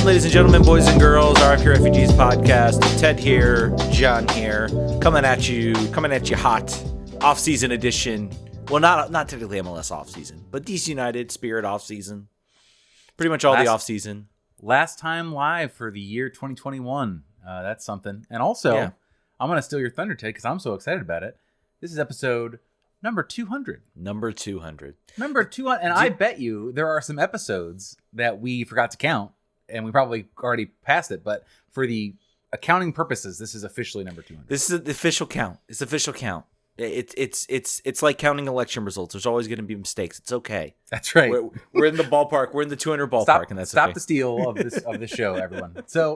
ladies and gentlemen, boys and girls, RFK Refugees Podcast. Ted here, John here, coming at you hot, off-season edition. Well, not technically MLS off-season, but DC United Spirit off-season. Pretty much all the off-season. Last time live for the year 2021. That's something. And also, I'm going to steal your thunder, Ted, because I'm so excited about it. This is episode number 200. Number 200. And I bet you there are some episodes that we forgot to count, and we probably already passed it. But for the accounting purposes, this is officially number 200. This is the official count. It's official count. It's like counting election results. There's always going to be mistakes. It's okay. That's right. We're in the ballpark. We're in the 200 ballpark, and that's stop okay. the steal of this show, everyone. So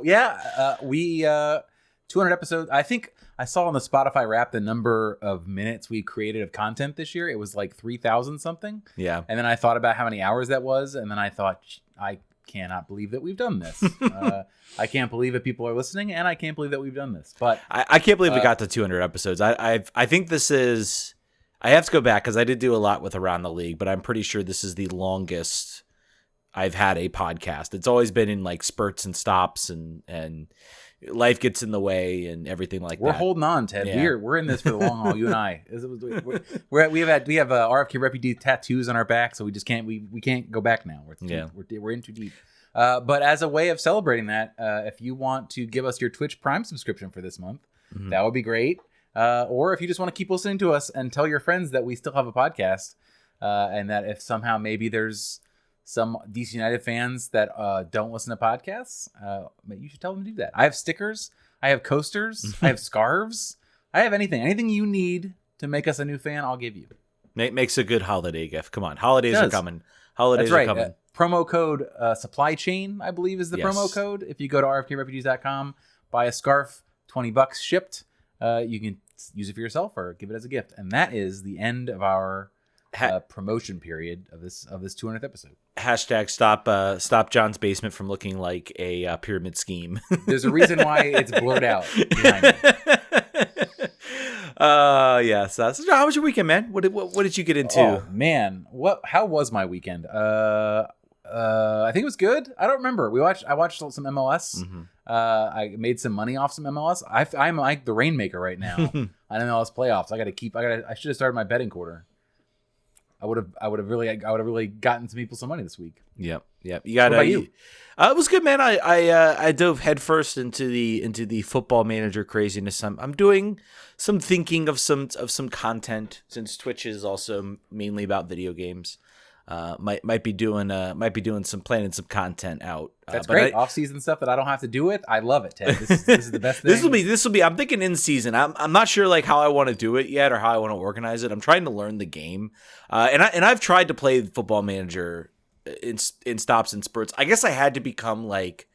we 200 episodes. I think I saw on the Spotify Wrap the number of minutes we created of content this year. It was like 3,000 something. Yeah. And then I thought about how many hours that was, and then I thought, I cannot believe that we've done this. I can't believe that people are listening, and I can't believe that we've done this. But I can't believe we got to 200 episodes. I think this is. I have to go back because I did do a lot with Around the League, but I'm pretty sure this is the longest I've had a podcast. It's always been in like spurts and stops, and life gets in the way and everything like that. We're holding on, Ted. Yeah. We're in this for the long haul. You and I. We have RFK Refugees tattoos on our back, so we just can't. We can't go back now. We're in too deep. But as a way of celebrating that, if you want to give us your Twitch Prime subscription for this month, that would be great. Or if you just want to keep listening to us and tell your friends that we still have a podcast, and that if somehow maybe there's some DC United fans that don't listen to podcasts, you should tell them to do that. I have stickers, I have coasters, I have scarves, I have anything you need to make us a new fan, I'll give you. Makes a good holiday gift. Come on, holidays are coming. Holidays That's right. are coming. Promo code supply chain, I believe, is the promo code. If you go to rfkrefugees.com, buy a scarf, $20 shipped. You can use it for yourself or give it as a gift. And that is the end of our promotion period of this 200th episode. Hashtag stop John's basement from looking like a pyramid scheme. There's a reason why it's blurred out behind me. Yes. So how was your weekend, man? What did you get into? Oh man, how was my weekend? I think it was good. I don't remember. I watched some MLS. I made some money off some MLS. I'm like the rainmaker right now on MLS playoffs. I should have started my betting quarter. I would have really gotten some people some money this week. Yep. You got. What about you? It was good, man. I dove headfirst into the football manager craziness. I'm doing some thinking of some content, since Twitch is also mainly about video games. Might be doing some planning some content out. That's great. Off-season stuff that I don't have to do with. I love it, Ted. This is the best thing. This will be. I'm thinking in season. I'm not sure like how I want to do it yet or how I want to organize it. I'm trying to learn the game, and I've tried to play Football Manager in stops and spurts. I guess I had to become like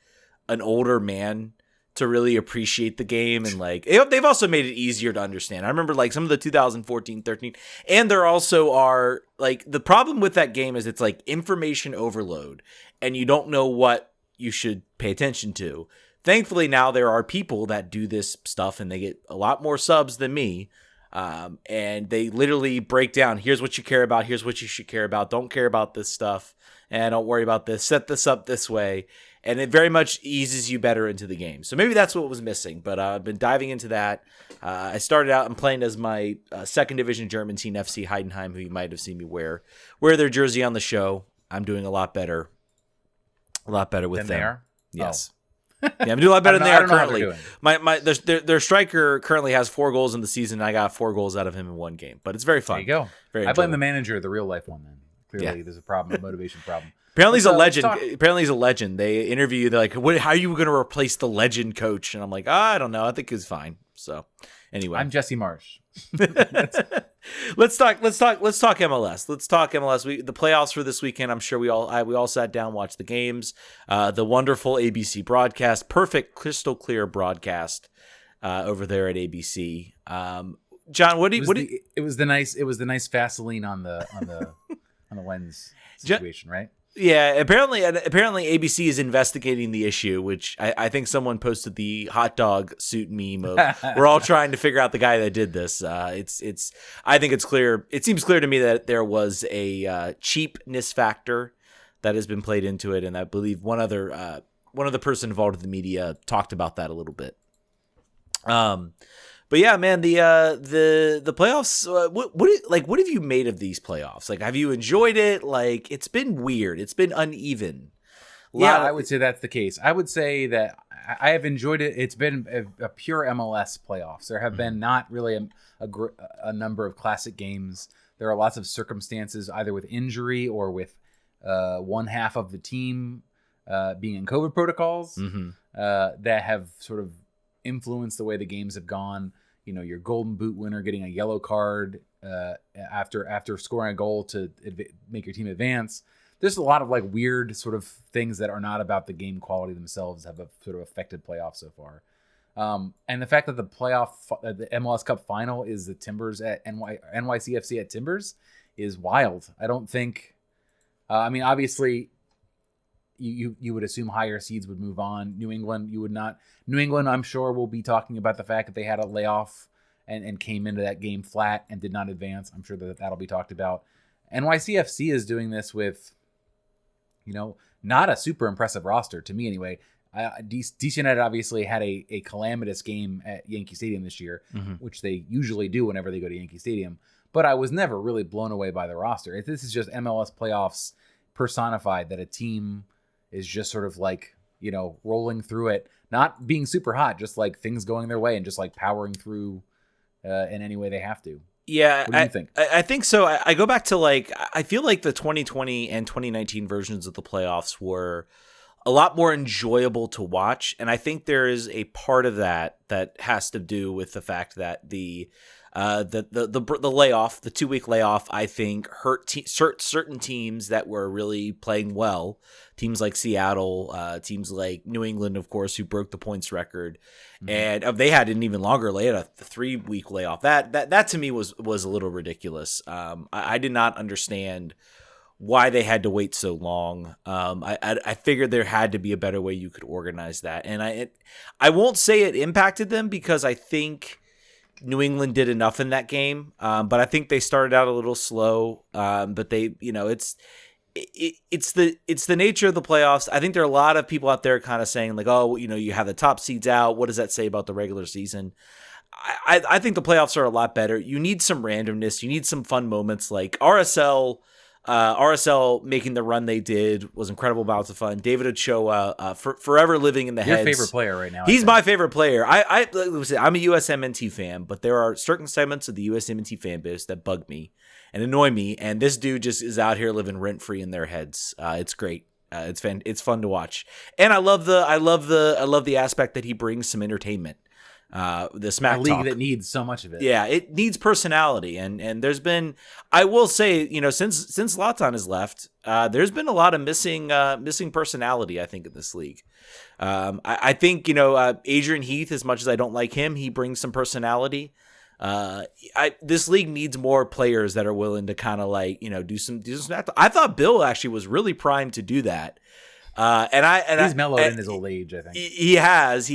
an older man to really appreciate the game, and like they've also made it easier to understand. I remember like some of the 2014-13, and there also are like the problem with that game is it's like information overload, and you don't know what you should pay attention to. Thankfully, now there are people that do this stuff, and they get a lot more subs than me. And they literally break down, here's what you care about, here's what you should care about, don't care about this stuff, and don't worry about this, set this up this way, and it very much eases you better into the game. So maybe that's what was missing, but I've been diving into that. I started out and playing as my second division German team, FC Heidenheim, who you might have seen me wear their jersey on the show. I'm doing a lot better with them. They are? Yes. Yeah, I'm doing a lot better than they are currently. Their striker currently has 4 goals in the season. And I got 4 goals out of him in one game, but it's very fun. There you go. I blame the manager, the real life one. Then clearly there's a problem, a motivation problem. Apparently he's a legend. Apparently he's a legend. They interview you. They're like, how are you going to replace the legend coach? And I'm like, I don't know. I think he's fine. So anyway, I'm Jesse Marsh. Let's talk MLS. Let's talk MLS. The playoffs for this weekend. I'm sure we all sat down, watched the games. The wonderful ABC broadcast, perfect, crystal clear broadcast over there at ABC. John, it was the nice Vaseline on the lens situation, right? Yeah, apparently ABC is investigating the issue, which I think someone posted the hot dog suit meme of we're all trying to figure out the guy that did this. I think it's clear. It seems clear to me that there was a cheapness factor that has been played into it, and I believe one other one of the person involved in the media talked about that a little bit. But yeah, man, the playoffs. What have you made of these playoffs? Like, have you enjoyed it? Like, it's been weird. It's been uneven. I would say that's the case. I would say that I have enjoyed it. It's been a pure MLS playoffs. There have been not really a number of classic games. There are lots of circumstances, either with injury or with one half of the team being in COVID protocols, that have sort of influenced the way the games have gone. You know, your Golden Boot winner getting a yellow card after scoring a goal to make your team advance. There's a lot of like weird sort of things that are not about the game quality themselves have sort of affected playoffs so far. And the fact that the MLS Cup final is the Timbers at NYCFC at Timbers is wild. I don't think, I mean, obviously you would assume higher seeds would move on. New England, you would not. New England, I'm sure, will be talking about the fact that they had a layoff and came into that game flat and did not advance. I'm sure that'll be talked about. NYCFC is doing this with, not a super impressive roster to me anyway. DC United obviously had a calamitous game at Yankee Stadium this year, which they usually do whenever they go to Yankee Stadium. But I was never really blown away by the roster. This is just MLS playoffs personified, that a team is just sort of like, rolling through it, not being super hot, just like things going their way and just like powering through in any way they have to. Yeah, what do you think? I think so. I go back to I feel like the 2020 and 2019 versions of the playoffs were a lot more enjoyable to watch, and I think there is a part of that has to do with the fact that the layoff, the 2-week layoff, I think hurt certain teams that were really playing well. Teams like Seattle, teams like New England, of course, who broke the points record, and they had an even longer layoff, the 3-week layoff. That to me was a little ridiculous. I did not understand why they had to wait so long. I figured there had to be a better way you could organize that, and I won't say it impacted them because I think New England did enough in that game, but I think they started out a little slow. But they, it's the nature of the playoffs. I think there are a lot of people out there kind of saying like, oh, you have the top seeds out. What does that say about the regular season? I think the playoffs are a lot better. You need some randomness. You need some fun moments like RSL. RSL making the run they did was incredible amounts of fun. David Ochoa, forever living in the heads. Your favorite player right now. He's my favorite player. I'm a USMNT fan, but there are certain segments of the USMNT fan base that bug me and annoy me, and this dude just is out here living rent free in their heads. It's great. It's fun to watch, and I love the aspect that he brings some entertainment. The smack league talk that needs so much of it. Yeah, it needs personality, and there's been, I will say, since Zlatan has left, there's been a lot of missing personality, I think, in this league. I think Adrian Heath, as much as I don't like him, he brings some personality. This league needs more players that are willing to kind of do some smack talk. I thought Bill actually was really primed to do that. He's mellowed in his old age, I think. He has,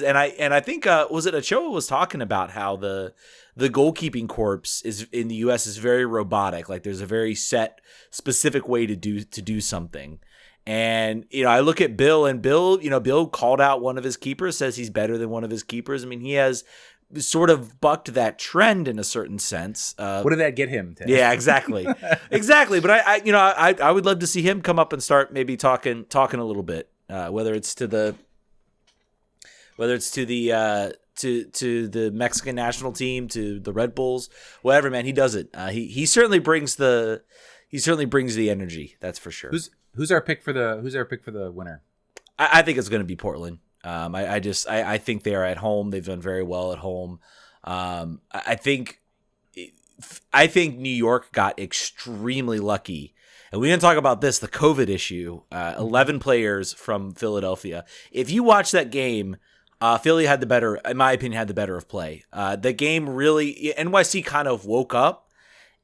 and I think was it Ochoa was talking about how the goalkeeping corps is in the U.S. is very robotic. Like there's a very set, specific way to do something. And I look at Bill, and Bill called out one of his keepers, says he's better than one of his keepers. I mean, he has sort of bucked that trend in a certain sense. What did that get him to? Yeah, exactly. But I would love to see him come up and start maybe talking a little bit, whether it's to the Mexican national team, to the Red Bulls, whatever, man, he does it. He certainly brings the energy. That's for sure. Who's our pick for the winner? I think it's going to be Portland. I think they are at home. They've done very well at home. I think New York got extremely lucky. And we didn't talk about this, the COVID issue. 11 players from Philadelphia. If you watch that game, Philly had in my opinion, had the better of play. The game really, NYC kind of woke up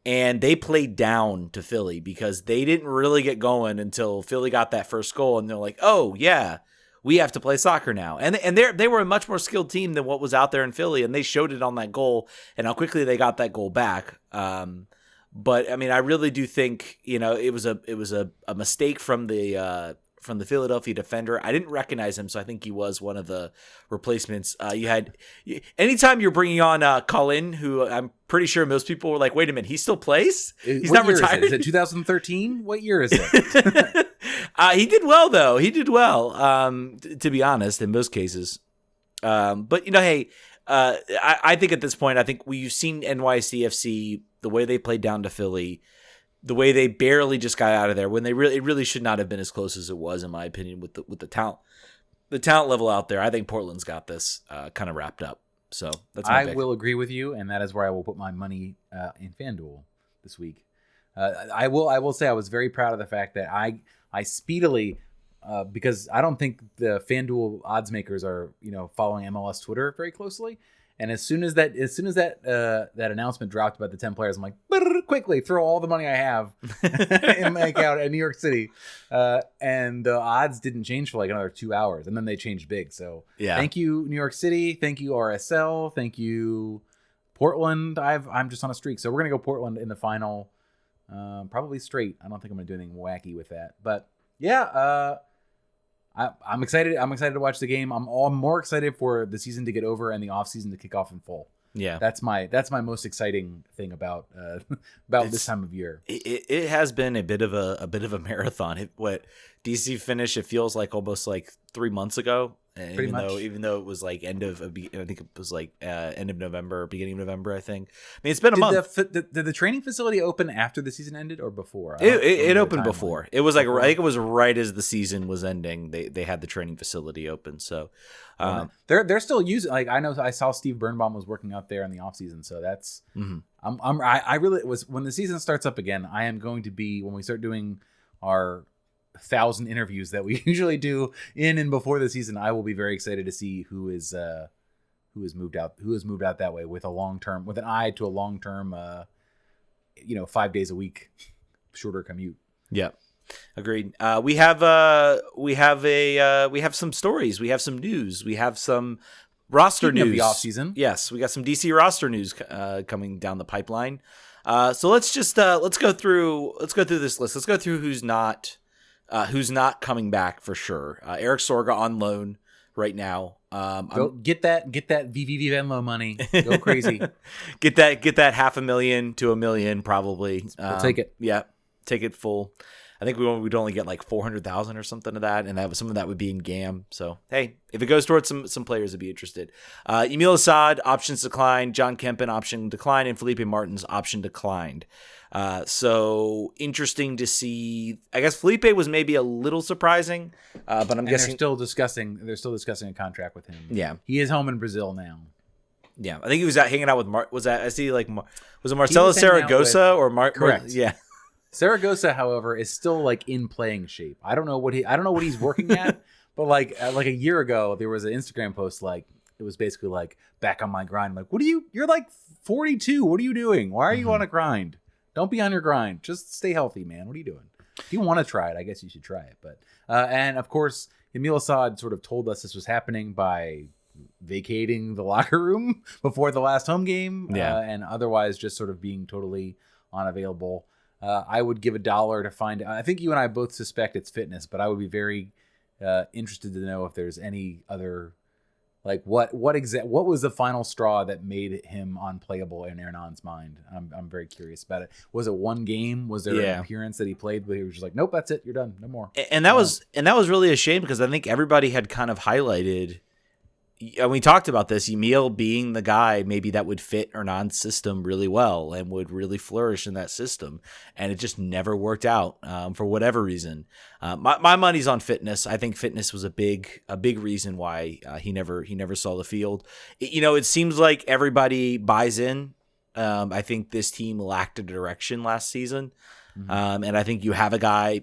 and they played down to Philly because they didn't really get going until Philly got that first goal. And they're like, oh yeah, we have to play soccer now. And they were a much more skilled team than what was out there in Philly, and they showed it on that goal and how quickly they got that goal back. But I mean, I really do think, it was a mistake from the from the Philadelphia Defender. I didn't recognize him, so I think he was one of the replacements. Anytime you're bringing on Cullen, who I'm pretty sure most people were like, wait a minute, he still plays? He's not retired? Is it 2013? What year is it? He did well, though. He did well, to be honest, in most cases. But, hey, I think at this point, I think we've seen NYCFC, the way they played down to Philly, the way they barely just got out of there when it really should not have been as close as it was, in my opinion, with the talent level out there. I think Portland's got this kind of wrapped up. So that's my pick. will agree with you, and that is where I will put my money in FanDuel this week. I will say I was very proud of the fact that I speedily, because I don't think the FanDuel odds makers are following MLS Twitter very closely. And as soon as that announcement dropped about the 10 players, I'm like, quickly throw all the money I have in my account at New York City. And the odds didn't change for like another 2 hours, and then they changed big. So Thank you, New York City. Thank you, RSL. Thank you, Portland. I'm just on a streak. So we're gonna go Portland in the final, probably straight. I don't think I'm gonna do anything wacky with that. But yeah. I'm excited. I'm excited to watch the game. I'm more excited for the season to get over and the off season to kick off in full. Yeah, that's my most exciting thing about this time of year. It has been a bit of a marathon. What DC finished, it feels like almost like 3 months ago. And even though it was like end of November, beginning of November, I think. I mean, it's been a month. Did the training facility open after the season ended or before? It opened before. It was like I think it was right as the season was ending. They had the training facility open. So they're still using. Like I saw Steve Birnbaum was working out there in the off season. So that's I really was when the season starts up again. I am going to be when we start doing our 1,000 interviews that we usually do in and before the season. I will be very excited to see who has moved out that way with an eye to a long-term 5 days a week shorter commute. Yeah, agreed. We have some stories, we have some news, we have some roster news of the off season. Yes, we got some DC roster news coming down the pipeline. So let's go through this list. Let's go through who's not coming back for sure. Eric Sorga on loan right now. Get that VVV Venlo money. Go crazy. get that $500,000 to $1 million probably. We'll take it. Yeah, take it full. I think we'd only get like 400,000 or something of that, and some of that would be in GAM. So hey, if it goes towards some players would be interested. Emil Assad options declined, John Kempen option declined, and Felipe Martins option declined. So interesting to see. I guess Felipe was maybe a little surprising, but I'm guessing they're still discussing a contract with him. Yeah, he is home in Brazil now. Yeah, I think he was out hanging out with was it Marcelo Zaragoza or Mark? Correct. Yeah. Zaragoza, however, is still like in playing shape. I don't know what he's working at, but like a year ago, there was an Instagram post like it was basically like back on my grind. Like, you're like 42. What are you doing? Why are you on a grind? Don't be on your grind. Just stay healthy, man. What are you doing? If you want to try it, I guess you should try it. But and of course, Emil Assad sort of told us this was happening by vacating the locker room before the last home game, and otherwise just sort of being totally unavailable. I would give $1 to find. I think you and I both suspect it's fitness, but I would be very interested to know if there's any other, like what was the final straw that made him unplayable in Hernan's mind. I'm very curious about it. Was it one game? Was there an appearance that he played where he was just like, nope, that's it, you're done, no more? And that was really a shame because I think everybody had kind of highlighted. And we talked about this, Emil being the guy maybe that would fit Hernan's system really well and would really flourish in that system. And it just never worked out for whatever reason. My money's on fitness. I think fitness was a big reason why he never saw the field. It seems like everybody buys in. I think this team lacked a direction last season. And I think you have a guy,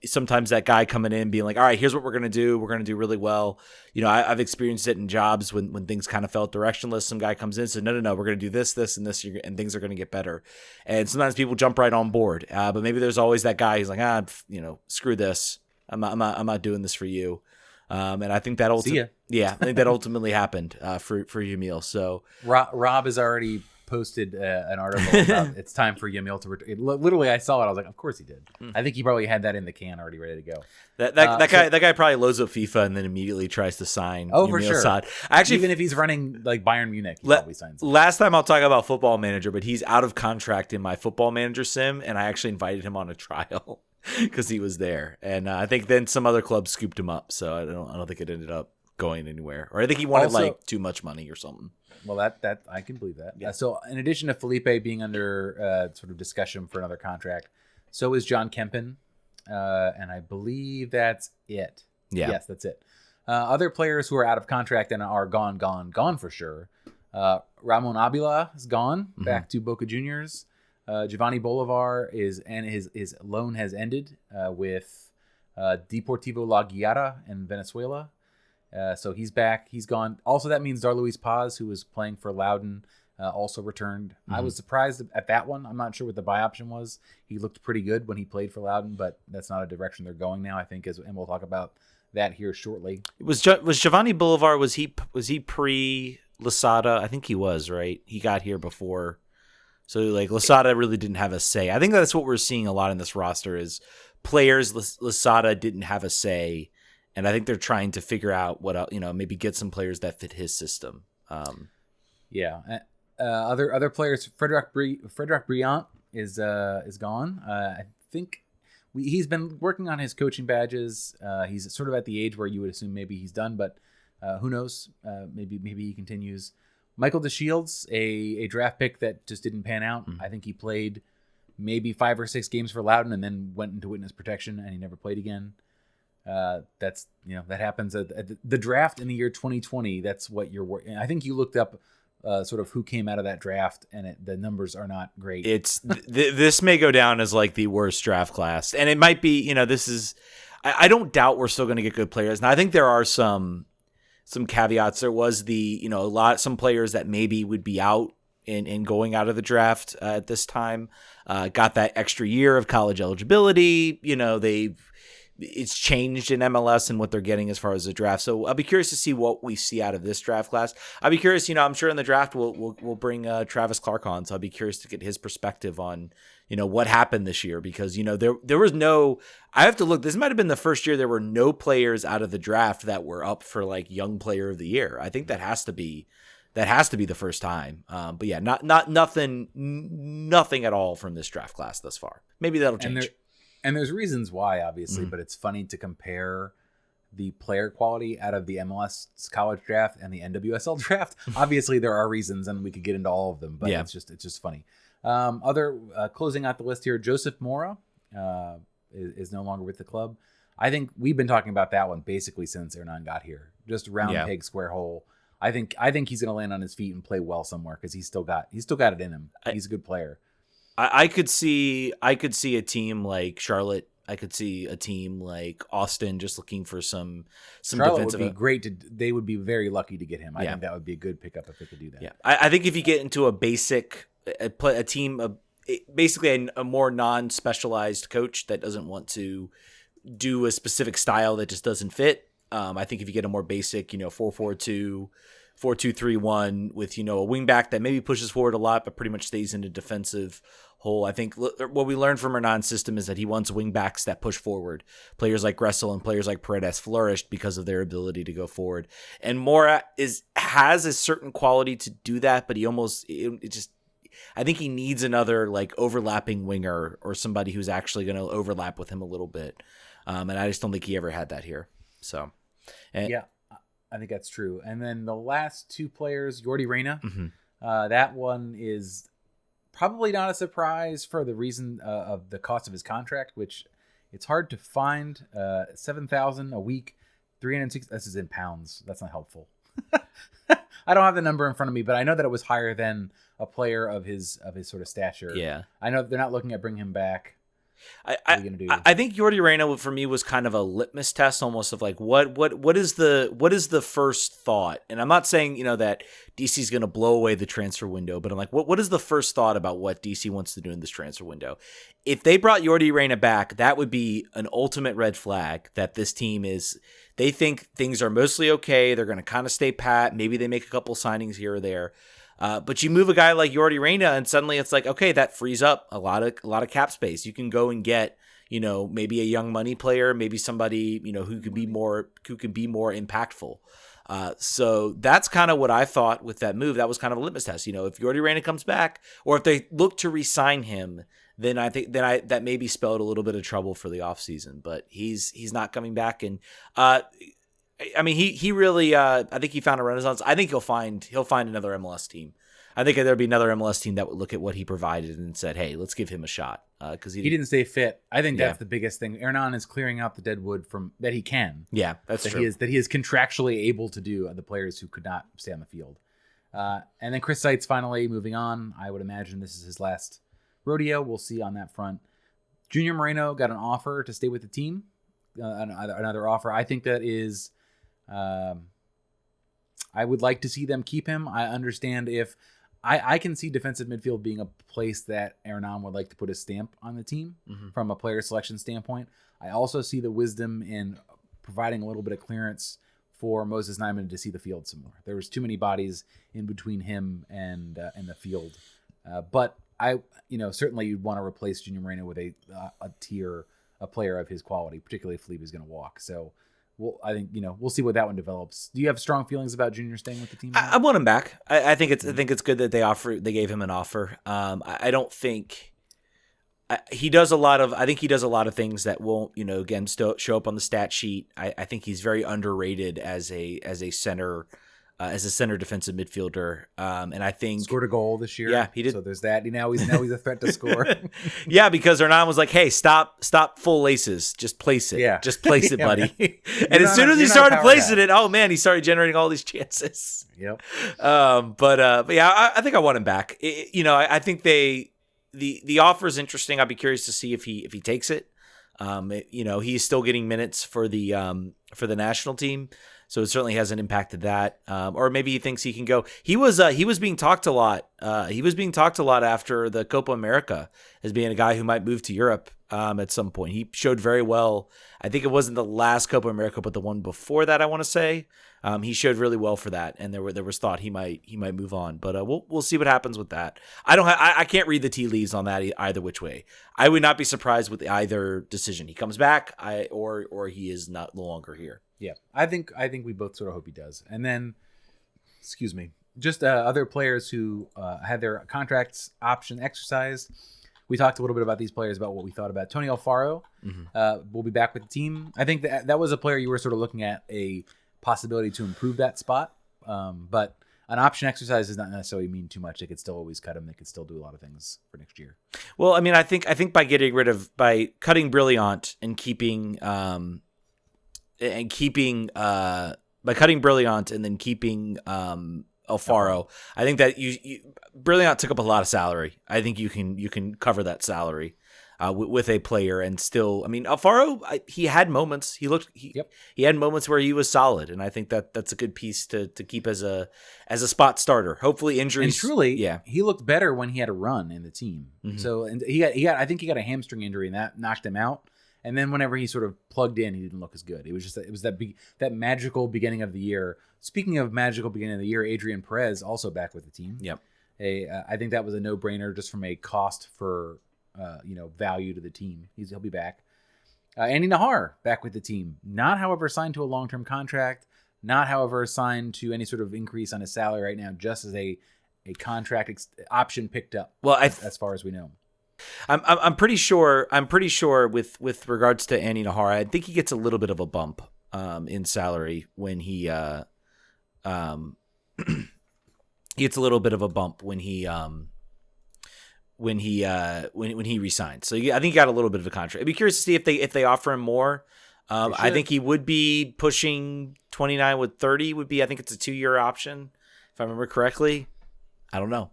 sometimes that guy coming in being like, all right, here's what we're going to do. We're going to do really well. I've experienced it in jobs when things kind of felt directionless. Some guy comes in and says, no, we're going to do this, and this, and things are going to get better. And sometimes people jump right on board. But maybe there's always that guy who's like, screw this. I'm not doing this for you. And I think that ultimately happened for Emil. So Rob has already posted an article about it's time for Yamil to return. Literally, I saw it. I was like, of course he did. I think he probably had that in the can already ready to go. That guy probably loads up FIFA and then immediately tries to sign. Oh, for Yamil sure. Assad. Actually, even if he's running like Bayern Munich, he probably signs him. Last time I'll talk about Football Manager, but he's out of contract in my Football Manager sim, and I actually invited him on a trial because he was there. And I think then some other clubs scooped him up, so I don't think it ended up going anywhere. Or I think he wanted like too much money or something. Well, that I can believe that. Yeah. So in addition to Felipe being under sort of discussion for another contract, so is John Kempen, and I believe that's it. Yeah. Yes, that's it. Other players who are out of contract and are gone for sure. Ramon Avila is gone, back to Boca Juniors. Giovanni Bolivar his loan has ended with Deportivo La Guaira in Venezuela. So he's back. He's gone. Also, that means Darluis Paz, who was playing for Loudon, also returned. I was surprised at that one. I'm not sure what the buy option was. He looked pretty good when he played for Loudon, but that's not a direction they're going now, I think, and we'll talk about that here shortly. Was Giovanni Bolivar, was he pre Losada? I think he was, right? He got here before. So like Losada really didn't have a say. I think that's what we're seeing a lot in this roster is players Losada didn't have a say. And I think they're trying to figure out what, maybe get some players that fit his system. Other players, Frederic Briant is gone. I think he's been working on his coaching badges. He's sort of at the age where you would assume maybe he's done, but who knows? Maybe he continues. Michael DeShields, a draft pick that just didn't pan out. I think he played maybe 5 or 6 games for Loudon and then went into witness protection and he never played again. That happens at the draft in the year 2020. That's what you're working. I think you looked up sort of who came out of that draft, and the numbers are not great. It's this may go down as like the worst draft class, and it might be. This is. I don't doubt we're still going to get good players. Now I think there are some caveats. There was some players that maybe would be out in going out of the draft at this time. Got that extra year of college eligibility. It's changed in MLS and what they're getting as far as the draft. So I'll be curious to see what we see out of this draft class. I'll be curious, I'm sure in the draft we'll bring Travis Clark on. So I'll be curious to get his perspective on, what happened this year because, there was no, I have to look, this might've been the first year there were no players out of the draft that were up for like young player of the year. I think that has to be the first time. But yeah, nothing at all from this draft class thus far. Maybe that'll change. And there's reasons why, obviously, but it's funny to compare the player quality out of the MLS college draft and the NWSL draft. Obviously, there are reasons, and we could get into all of them, but it's just funny. Closing out the list here, Joseph Mora is no longer with the club. I think we've been talking about that one basically since Hernan got here. Just round peg, square hole. I think he's going to land on his feet and play well somewhere because he's still got it in him. He's a good player. I could see a team like Charlotte. I could see a team like Austin just looking for some Charlotte defensive. Would be great they would be very lucky to get him. I think that would be a good pickup if they could do that. Yeah, I think if you get into a team, basically a more non-specialized coach that doesn't want to do a specific style that just doesn't fit. I think if you get a more basic, 4-4-2. 4-2-3-1 with, a wing back that maybe pushes forward a lot, but pretty much stays in a defensive hole. I think what we learned from Hernan's system is that he wants wing backs that push forward. Players like Gressel and players like Paredes flourished because of their ability to go forward. And Mora has a certain quality to do that, but I think he needs another like overlapping winger or somebody who's actually going to overlap with him a little bit. And I just don't think he ever had that here. So, I think that's true. And then the last 2 players, Jordi Reyna, that one is probably not a surprise for the reason of the cost of his contract, which it's hard to find. $7,000 a week, 360. This is in pounds. That's not helpful. I don't have the number in front of me, but I know that it was higher than a player of his sort of stature. Yeah, I know they're not looking at bringing him back. I think Jordi Reyna for me was kind of a litmus test almost of like what is the first thought, and I'm not saying that DC is going to blow away the transfer window, but I'm like what is the first thought about what DC wants to do in this transfer window? If they brought Jordi Reyna back, that would be an ultimate red flag that this team they think things are mostly okay, they're going to kind of stay pat, maybe they make a couple signings here or there. But you move a guy like Yordi Reyna, and suddenly it's like, okay, that frees up a lot of cap space. You can go and get, maybe a young money player, maybe somebody, who can be more impactful. So that's kind of what I thought with that move. That was kind of a litmus test. If Yordi Reyna comes back, or if they look to re-sign him, then I think that maybe spelled a little bit of trouble for the offseason. But he's not coming back, and he really I think he found a renaissance. I think he'll find another MLS team. I think there'd be another MLS team that would look at what he provided and said, "Hey, let's give him a shot." Because he didn't stay fit. I think that's the biggest thing. Hernan is clearing out the dead wood from that he can. Yeah, that's true. He is contractually able to do the players who could not stay on the field. And then Chris Seitz finally moving on. I would imagine this is his last rodeo. We'll see on that front. Junior Moreno got an offer to stay with the team. Another offer. I think that is. I would like to see them keep him. I understand if. I can see defensive midfield being a place that Hernan would like to put a stamp on the team from a player selection standpoint. I also see the wisdom in providing a little bit of clearance for Moses Nyman to see the field some more. There was too many bodies in between him and the field. But certainly you'd want to replace Junior Moreno with a player of his quality, particularly if Felipe is going to walk. So. I think we'll see what that one develops. Do you have strong feelings about Junior staying with the team? I want him back. I think it's good that they gave him an offer. I don't think he does a lot of. I think he does a lot of things that won't again show up on the stat sheet. I think he's very underrated as a center. As a center defensive midfielder, and I think scored a goal this year. Yeah, he did. So there's that. Now he's a threat to score. Yeah, because Hernan was like, "Hey, stop full laces, just place it. Yeah, just place it, buddy." And as soon as he started placing it, oh man, he started generating all these chances. Yep. But yeah, I think I want him back. I think the offer is interesting. I'd be curious to see if he takes it. He's still getting minutes for the national team. So it certainly hasn't impacted that. Or maybe he thinks he can go. He was being talked a lot. He was being talked a lot after the Copa America as being a guy who might move to Europe at some point. He showed very well. I think it wasn't the last Copa America, but the one before that, I want to say. He showed really well for that, and there was thought he might move on. But we'll see what happens with that. I can't read the tea leaves on that either which way. I would not be surprised with either decision. He comes back, or he is no longer here. Yeah, I think we both sort of hope he does. And then, excuse me, just other players who had their contracts option exercised. We talked a little bit about these players, about what we thought about. Tony Alfaro will be back with the team. I think that was a player you were sort of looking at a possibility to improve that spot. But an option exercise does not necessarily mean too much. They could still always cut him. They could still do a lot of things for next year. Well, I mean, I think by cutting Brilliant and keeping by cutting Brilliant and then keeping Alfaro, I think that Brilliant took up a lot of salary. I think you can cover that salary with a player and still. I mean, Alfaro, he had moments. He had moments where he was solid, and I think that's a good piece to keep as a spot starter. Hopefully, injuries. And truly, he looked better when he had a run in the team. Mm-hmm. So, and I think he got a hamstring injury, and that knocked him out. And then whenever he sort of plugged in, he didn't look as good. It was that magical beginning of the year. Speaking of magical beginning of the year, Adrian Perez also back with the team. Yep. I think that was a no-brainer just from a cost for value to the team. He'll be back. Andy Nahar back with the team. Not, however, signed to a long-term contract. Not, however, signed to any sort of increase on his salary right now. Just as a contract option picked up. Well, as far as we know. I'm pretty sure with regards to Andy Nahar, I think he gets a little bit of a bump in salary when he he gets a little bit of a bump when he resigns. So I think he got a little bit of a contract. I'd be curious to see if they offer him more. I think he would be pushing 29 with 30 would be. I think it's a 2-year option if I remember correctly. I don't know.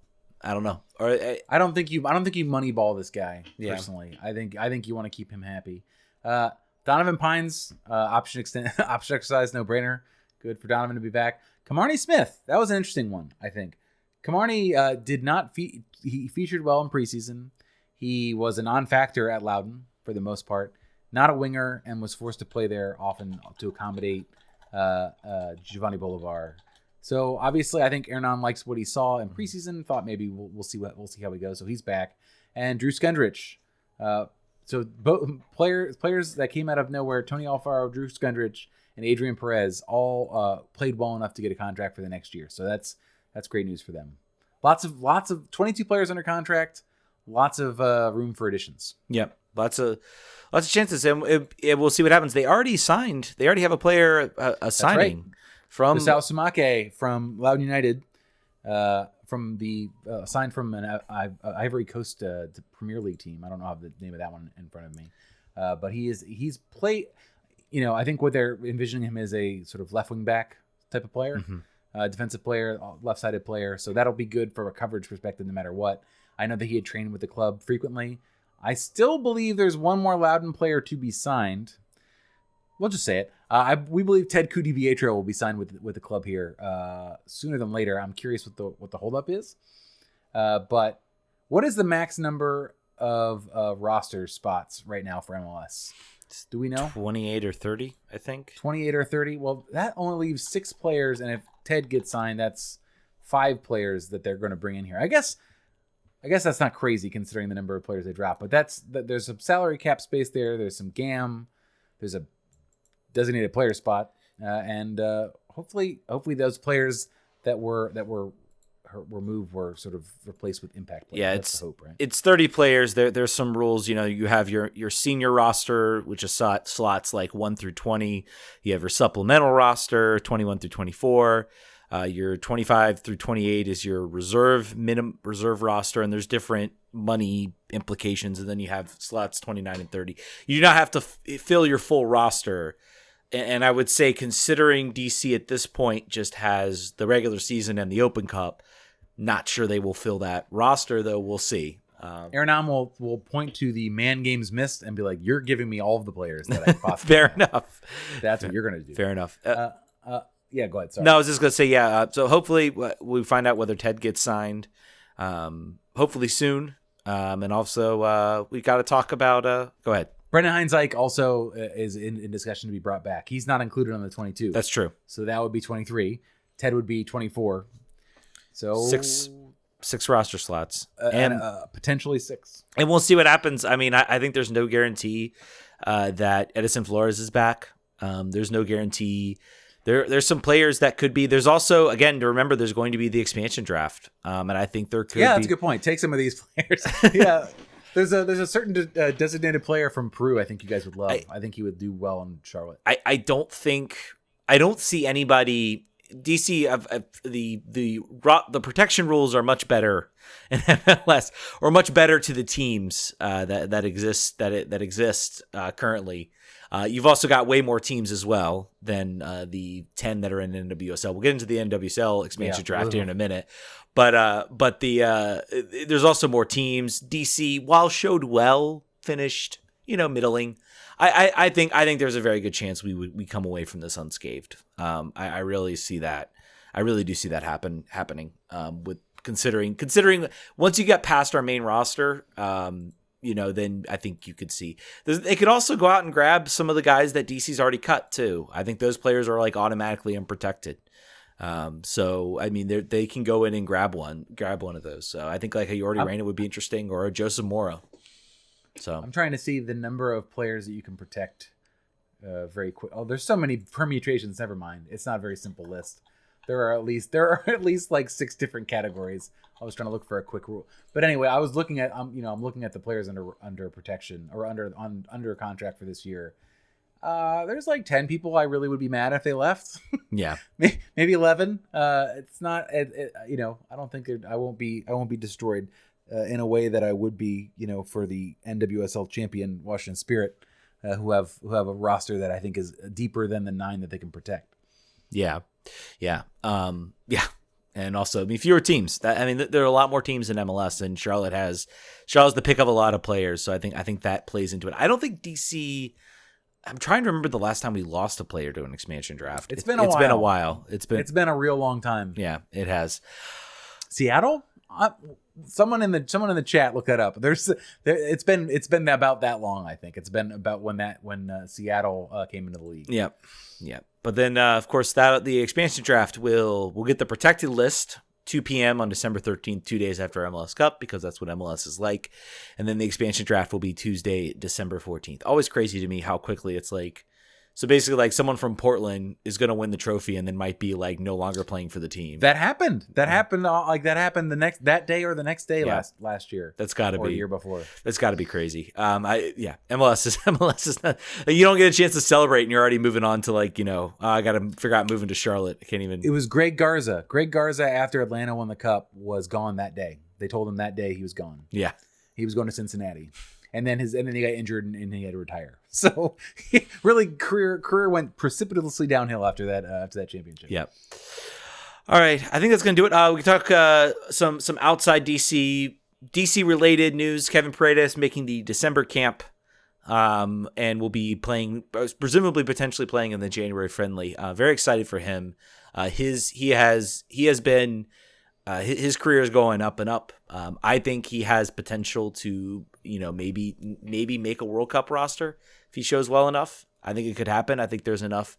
Or I don't think you moneyball this guy personally. I think you want to keep him happy. Donovan Pines, option exercise, no brainer. Good for Donovan to be back. Kamarni Smith, that was an interesting one. I think Kamarni did not he featured well in preseason. He was a non-factor at Loudoun for the most part, not a winger, and was forced to play there often to accommodate Giovanni Bolivar. So obviously, I think Hernan likes what he saw in preseason. Thought maybe we'll see how he goes. So he's back, and Drew Skendrich. So both players that came out of nowhere: Tony Alfaro, Drew Skendrich, and Adrian Perez all played well enough to get a contract for the next year. So that's great news for them. Lots of 22 players under contract. Lots of room for additions. Yep, lots of chances, and we'll see what happens. They already signed. They already have a player signing from South Sumake from Loudoun United, from the signed from an Ivory Coast Premier League team. I don't know the name of that one in front of me, but he's played. I think what they're envisioning him as a sort of left wing back type of player, defensive player, left sided player. So that'll be good from a coverage perspective, no matter what. I know that he had trained with the club frequently. I still believe there's one more Loudoun player to be signed. We'll just say it. We believe Ted Kudivietro will be signed with the club here sooner than later. I'm curious what the holdup is. But what is the max number of roster spots right now for MLS? Do we know? 28 or 30, I think. 28 or 30. Well, that only leaves 6 players, and if Ted gets signed, that's 5 players that they're going to bring in here. I guess that's not crazy considering the number of players they drop, but there's some salary cap space there. There's some GAM. There's a designated player spot, and hopefully those players that were moved were sort of replaced with impact players. Yeah, that's the hope, right? It's 30 players. There's some rules. You have your senior roster, which is slots like 1 through 20. You have your supplemental roster, 21 through 24. Your 25 through 28 is your reserve roster, and there's different money implications. And then you have slots 29 and 30. You do not have to fill your full roster. And I would say, considering DC at this point just has the regular season and the Open Cup, not sure they will fill that roster, though. We'll see. Hernan will point to the man games missed and be like, "You're giving me all of the players that I possibly Fair have." enough. That's what you're going to do. Fair enough. Yeah, go ahead. Sorry. No, I was just going to say, yeah. So hopefully we find out whether Ted gets signed. Hopefully soon. And also we got to talk about. Go ahead. Brendan Hines-Ike also is in discussion to be brought back. He's not included on the 22. That's true. So that would be 23. Ted would be 24. So six roster slots and potentially 6. And we'll see what happens. I mean, I think there's no guarantee that Edison Flores is back. There's no guarantee. There's some players that could be. There's also, again, to remember, there's going to be the expansion draft, and I think there could. Yeah, that's a good point. Take some of these players. Yeah. There's a certain designated player from Peru I think you guys would love. I think he would do well in Charlotte. I don't see anybody. DC the protection rules are much better in MLS, or much better to the teams that exist currently. You've also got way more teams as well than the 10 that are in NWSL. We'll get into the NWSL expansion draft here in a minute. But there's also more teams. DC, while showed well, finished middling. I think there's a very good chance we come away from this unscathed. I really see that. I really do see that happening. With considering once you get past our main roster, then I think you could see they could also go out and grab some of the guys that DC's already cut too. I think those players are like automatically unprotected. So I mean, they can go in and grab one of those. So I think like a Yordi Reyna would be interesting, or a Joseph Mora. So I'm trying to see the number of players that you can protect very quick. Oh, there's so many permutations. Never mind. It's not a very simple list. There are at least like 6 different categories. I was trying to look for a quick rule, but anyway, I was looking at I'm looking at the players under protection or under contract for this year. There's like 10 people I really would be mad if they left. Yeah, maybe 11. It's not. I don't think I won't be destroyed in a way that I would be. For the NWSL champion Washington Spirit, who have a roster that I think is deeper than the 9 that they can protect. Yeah. And also, I mean, fewer teams. There are a lot more teams in MLS, and Charlotte's the pick of a lot of players. So I think that plays into it. I don't think DC. I'm trying to remember the last time we lost a player to an expansion draft. It's been a while. It's been a real long time. Yeah, it has. Seattle? Someone in the chat, look that up. It's been about that long. I think it's been about when Seattle came into the league. Yep. But then, of course, the expansion draft we'll get the protected list 2 p.m. on December 13th, 2 days after MLS Cup, because that's what MLS is like. And then the expansion draft will be Tuesday, December 14th. Always crazy to me how quickly it's like. So basically, like, someone from Portland is going to win the trophy and then might be like no longer playing for the team. That happened. That happened that day or the next day last year. That's got to be a year before. That's got to be crazy. MLS is not. You don't get a chance to celebrate and you're already moving on to I got to figure out moving to Charlotte. I can't even. It was Greg Garza. Greg Garza, after Atlanta won the Cup, was gone that day. They told him that day he was gone. Yeah, he was going to Cincinnati. And then he got injured and he had to retire. So really career went precipitously downhill after that championship. Yep. All right, I think that's gonna do it. We can talk some outside DC related news. Kevin Paredes making the December camp, and will be playing, potentially playing in the January friendly. Very excited for him. His career is going up and up. I think he has potential to, maybe make a World Cup roster if he shows well enough. I think it could happen. I think there's enough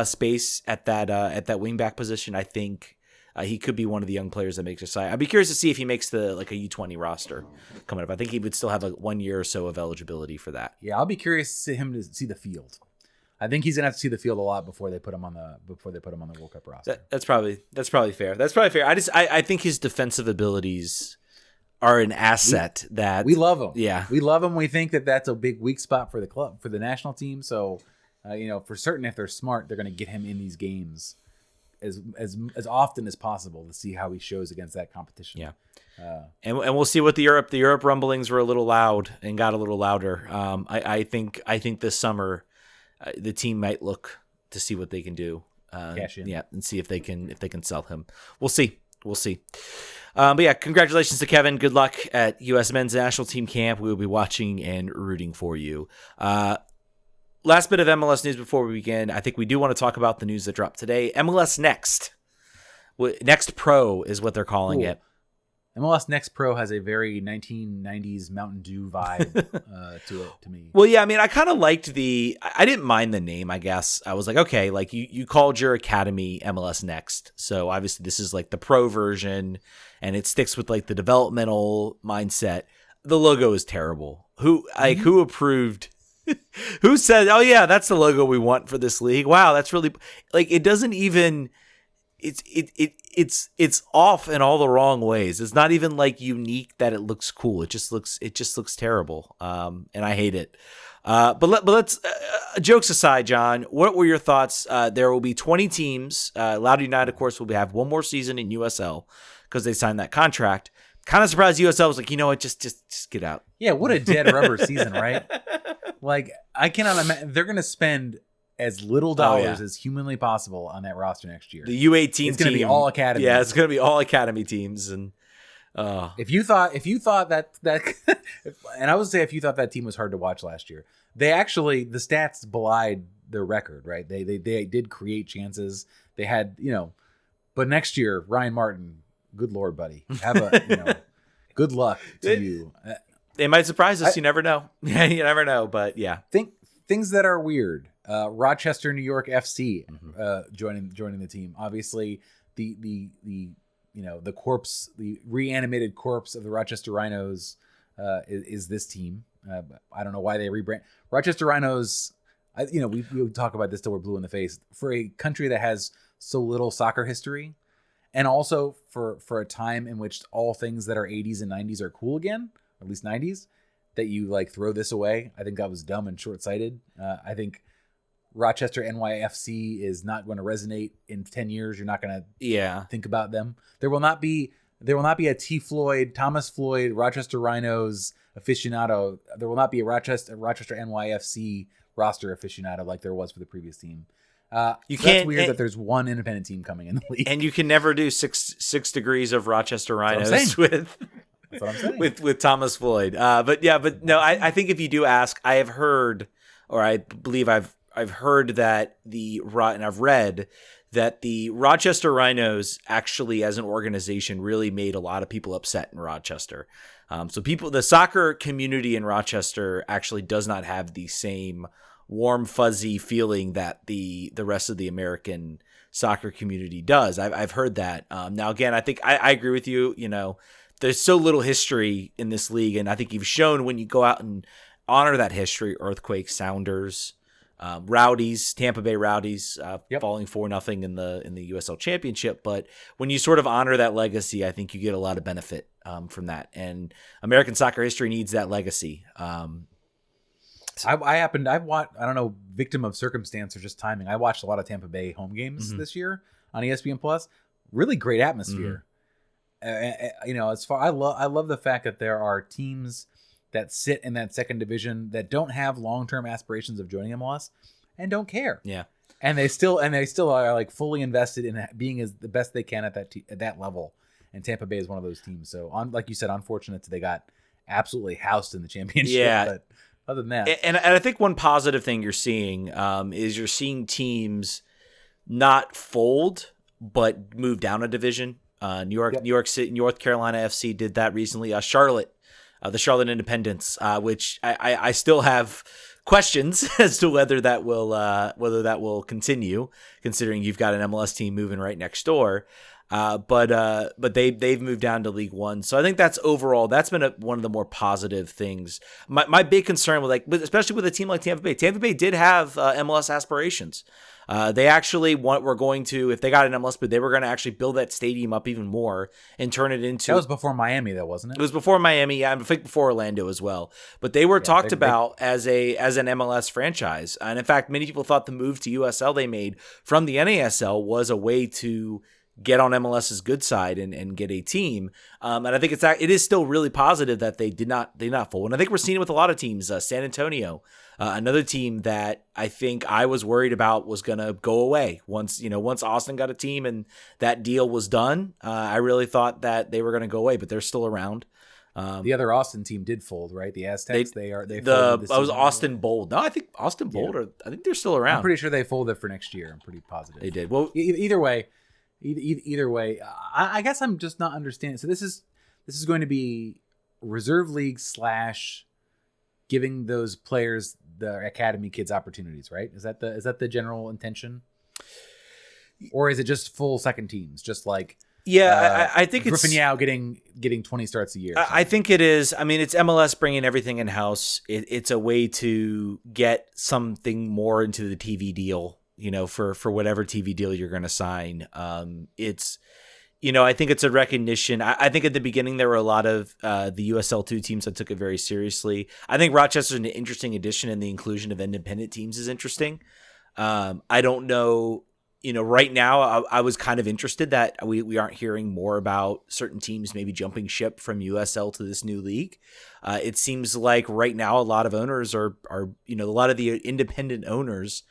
space at that wingback position. I think he could be one of the young players that makes a side. I'd be curious to see if he makes a U20 roster coming up. I think he would still have 1 year or so of eligibility for that. Yeah, I'll be curious to see him to see the field. I think he's gonna have to see the field a lot before they put him on the World Cup roster. That's probably fair. I think his defensive abilities are an asset that we love him. Yeah, we love him. We think that that's a big weak spot for the club, for the national team. So, for certain, if they're smart, they're gonna get him in these games as often as possible to see how he shows against that competition. Yeah. And we'll see what the Europe rumblings were a little loud and got a little louder. I think this summer. The team might look to see what they can do, cash in. and see if they can sell him. We'll see. But yeah, congratulations to Kevin. Good luck at U.S. Men's National Team Camp. We will be watching and rooting for you. Last bit of MLS news before we begin. I think we do want to talk about the news that dropped today. MLS Next Pro is what they're calling it. MLS Next Pro has a very 1990s Mountain Dew vibe to me. Well, yeah, I mean, I kind of liked I didn't mind the name, I guess. I was like, okay, like you called your academy MLS Next. So obviously this is like the pro version and it sticks with like the developmental mindset. The logo is terrible. Who approved? Who said, oh yeah, that's the logo we want for this league? Wow, that's really it doesn't even it's off in all the wrong ways. It's not even unique that it looks cool. It just looks terrible. And I hate it. But let's jokes aside, John, what were your thoughts? There will be 20 teams. Loudoun United, of course, will have one more season in USL because they signed that contract. Kind of surprised USL was like, you know what, just get out. Yeah, what a dead rubber season, right? I cannot imagine they're going to spend as little dollars as humanly possible on that roster next year. The U18 it's going to be all academy. Yeah, it's going to be all academy teams. And if you thought that and I would say if you thought that team was hard to watch last year, the stats belied their record, right? They did create chances. They had, but next year, Ryan Martin, good Lord, buddy, have a, good luck to you. They might surprise us. You never know. You never know. But yeah, things that are weird. Rochester, New York FC joining the team. Obviously, the corpse, the reanimated corpse of the Rochester Rhinos is this team. I don't know why they rebrand Rochester Rhinos. We talk about this till we're blue in the face. For a country that has so little soccer history, and also for a time in which all things that are 80s and 90s are cool again, or at least 90s, that you throw this away. I think that was dumb and short-sighted. I think Rochester NYFC is not going to resonate in 10 years. You're not going to think about them. There will not be a Thomas Floyd, Rochester Rhinos aficionado. There will not be a Rochester NYFC roster aficionado like there was for the previous team. That's weird that there's one independent team coming in the league. And you can never do six degrees of Rochester Rhinos with That's what I'm saying. with Thomas Floyd. But no, I think if you do ask, I have heard, or I believe I've heard that and I've read that the Rochester Rhinos actually, as an organization, really made a lot of people upset in Rochester. So the soccer community in Rochester actually does not have the same warm, fuzzy feeling that the rest of the American soccer community does. I've heard that. Now, again, I think I agree with you. There's so little history in this league, and I think you've shown when you go out and honor that history, Earthquake, Sounders, Rowdies, Tampa Bay Rowdies, falling 4-0 in the USL Championship. But when you sort of honor that legacy, I think you get a lot of benefit from that. And American soccer history needs that legacy. I don't know, victim of circumstance or just timing. I watched a lot of Tampa Bay home games this year on ESPN Plus. Really great atmosphere. I love the fact that there are teams that sit in that second division that don't have long-term aspirations of joining MLS and don't care. Yeah. And they still are like fully invested in being as the best they can at that level. And Tampa Bay is one of those teams. So like you said, unfortunate they got absolutely housed in the championship. Yeah. But other than that. And I think one positive thing you're seeing is you're seeing teams not fold, but move down a division. New York City, North Carolina FC did that recently. Charlotte, the Charlotte Independents, which I still have questions as to whether that will continue, considering you've got an MLS team moving right next door. But they've moved down to League One, so I think that's been one of the more positive things. My big concern with especially with a team like Tampa Bay. Tampa Bay did have MLS aspirations. They actually were going to, if they got an MLS bid, they were going to actually build that stadium up even more and turn it into. That was before Miami, though, wasn't it? It was before Miami, yeah, I think before Orlando as well. But they were talked about as an MLS franchise, and in fact, many people thought the move to USL they made from the NASL was a way to get on MLS's good side and get a team. And I think it is still really positive that they did not fold. And I think we're seeing it with a lot of teams. San Antonio, another team that I think I was worried about was going to go away once Austin got a team and that deal was done. I really thought that they were going to go away, but they're still around. The other Austin team did fold, right? The Aztecs. Was Austin Bold. No, I think Austin Bold. I think they're still around. I'm pretty sure they folded for next year. I'm pretty positive they did. Well, either way. Either way, I guess I'm just not understanding. So this is going to be reserve league / giving those players, the academy kids, opportunities, right? Is that the general intention, or is it just full second teams, just like I think Griffin Yao getting 20 starts a year? I think it is. I mean, it's MLS bringing everything in house. It's a way to get something more into the TV deal. For whatever TV deal you're going to sign. It's, I think it's a recognition. I think at the beginning there were a lot of the USL2 teams that took it very seriously. I think Rochester's an interesting addition, and the inclusion of independent teams is interesting. I don't know, right now I was kind of interested that we aren't hearing more about certain teams maybe jumping ship from USL to this new league. It seems like right now a lot of owners are a lot of the independent owners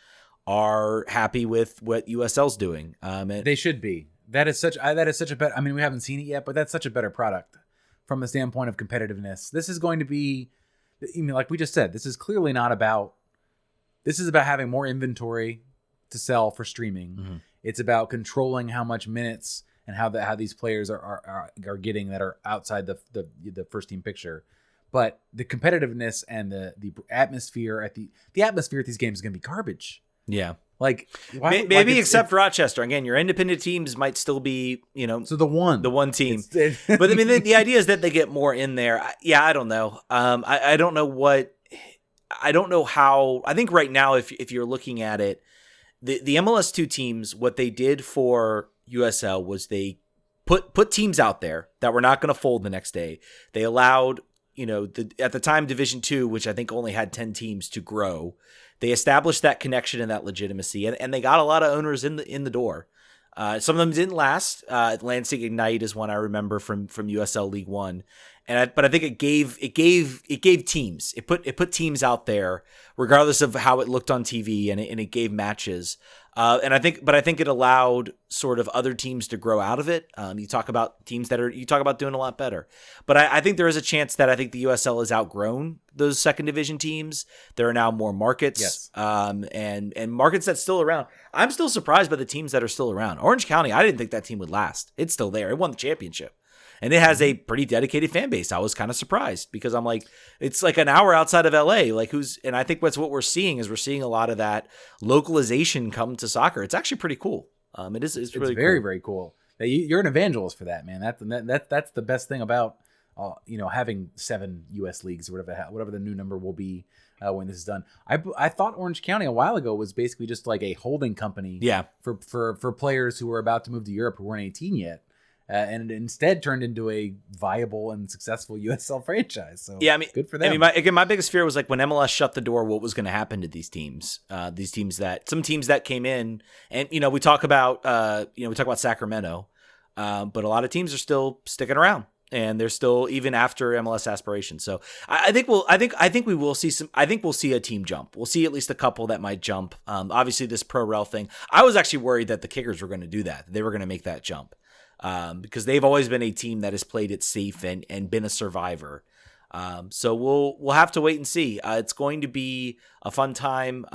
are happy with what USL's doing. They should be. That is such a better. I mean, we haven't seen it yet, but that's such a better product from the standpoint of competitiveness. This is going to be, like we just said, this is clearly not about. This is about having more inventory to sell for streaming. Mm-hmm. It's about controlling how much minutes and how these players are getting that are outside the first team picture. But the competitiveness and the atmosphere at the atmosphere at these games is going to be garbage. Yeah. Like maybe except Rochester. Again, your independent teams might still be, So the one team. But I mean, the idea is that they get more in there. I don't know. I don't know how. I think right now, if you're looking at it, the MLS2 teams, what they did for USL was they put teams out there that were not going to fold the next day. They allowed, at the time Division 2, which I think only had 10 teams, to grow. They established that connection and that legitimacy, and they got a lot of owners in the door. Some of them didn't last. Lansing Ignite is one I remember from USL League One, but I think it gave teams. It put teams out there, regardless of how it looked on TV, and it gave matches. And I think it allowed sort of other teams to grow out of it. You talk about teams you talk about doing a lot better, but I think there is a chance that I think the USL has outgrown those second division teams. There are now more markets, Yes. And markets that's still around. I'm still surprised by the teams that are still around. Orange County, I didn't think that team would last. It's still there. It won the championship. And it has a pretty dedicated fan base. I was kind of surprised because I'm like, it's like an hour outside of LA. And I think that's what we're seeing is we're seeing a lot of that localization come to soccer. It's actually pretty cool. It's really very, cool. very cool. You're an evangelist for that, man. That's the best thing about, having 7 U.S. leagues or whatever the new number will be when this is done. I thought Orange County a while ago was basically just like a holding company. Yeah. For players who were about to move to Europe who weren't 18 yet. And it instead turned into a viable and successful USL franchise. So yeah, I mean, good for them. I mean, my biggest fear was like when MLS shut the door, what was going to happen to these teams? Some teams that came in, and we talk about Sacramento, but a lot of teams are still sticking around, and they're still even after MLS aspirations. So I think we'll see a team jump. We'll see at least a couple that might jump. Obviously, this pro rel thing. I was actually worried that the Kickers were going to do that. They were going to make that jump. Because they've always been a team that has played it safe and been a survivor. So we'll have to wait and see. It's going to be a fun time.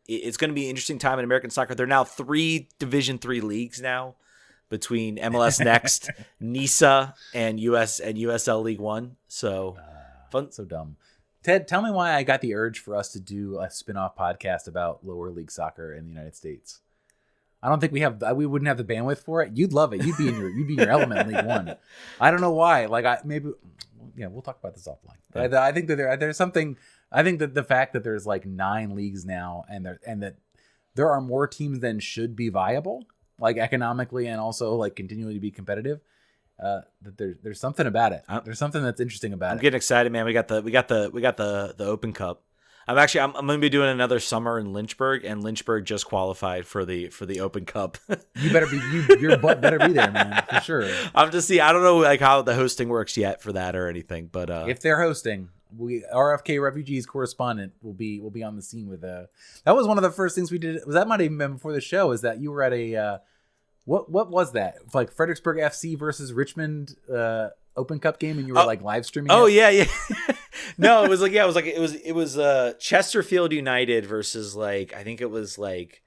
It's going to be an interesting time in American soccer. There are now 3 Division III leagues now between MLS Next, NISA, and USL League One. So fun. So dumb. Ted, tell me why I got the urge for us to do a spin-off podcast about lower league soccer in the United States. I don't think we wouldn't have the bandwidth for it. You'd love it. You'd be in your element in League One. I don't know why. Like we'll talk about this offline. But I think that there's something. I think that the fact that there's like 9 leagues now, and that there are more teams than should be viable, like economically and also like continually to be competitive. That there's something about it. There's something that's interesting about it. I'm getting excited, man. We got the Open Cup. I'm going to be doing another summer in Lynchburg, and Lynchburg just qualified for the Open Cup. Your butt better be there, man, for sure. I don't know like how the hosting works yet for that or anything, but if they're hosting, RFK Refugees correspondent will be on the scene with that was one of the first things we did. That might even been before the show. Is that you were at a what was that? Like Fredericksburg FC versus Richmond Open Cup game, and you were like live streaming. Oh yeah. No, it was Chesterfield United versus like I think it was like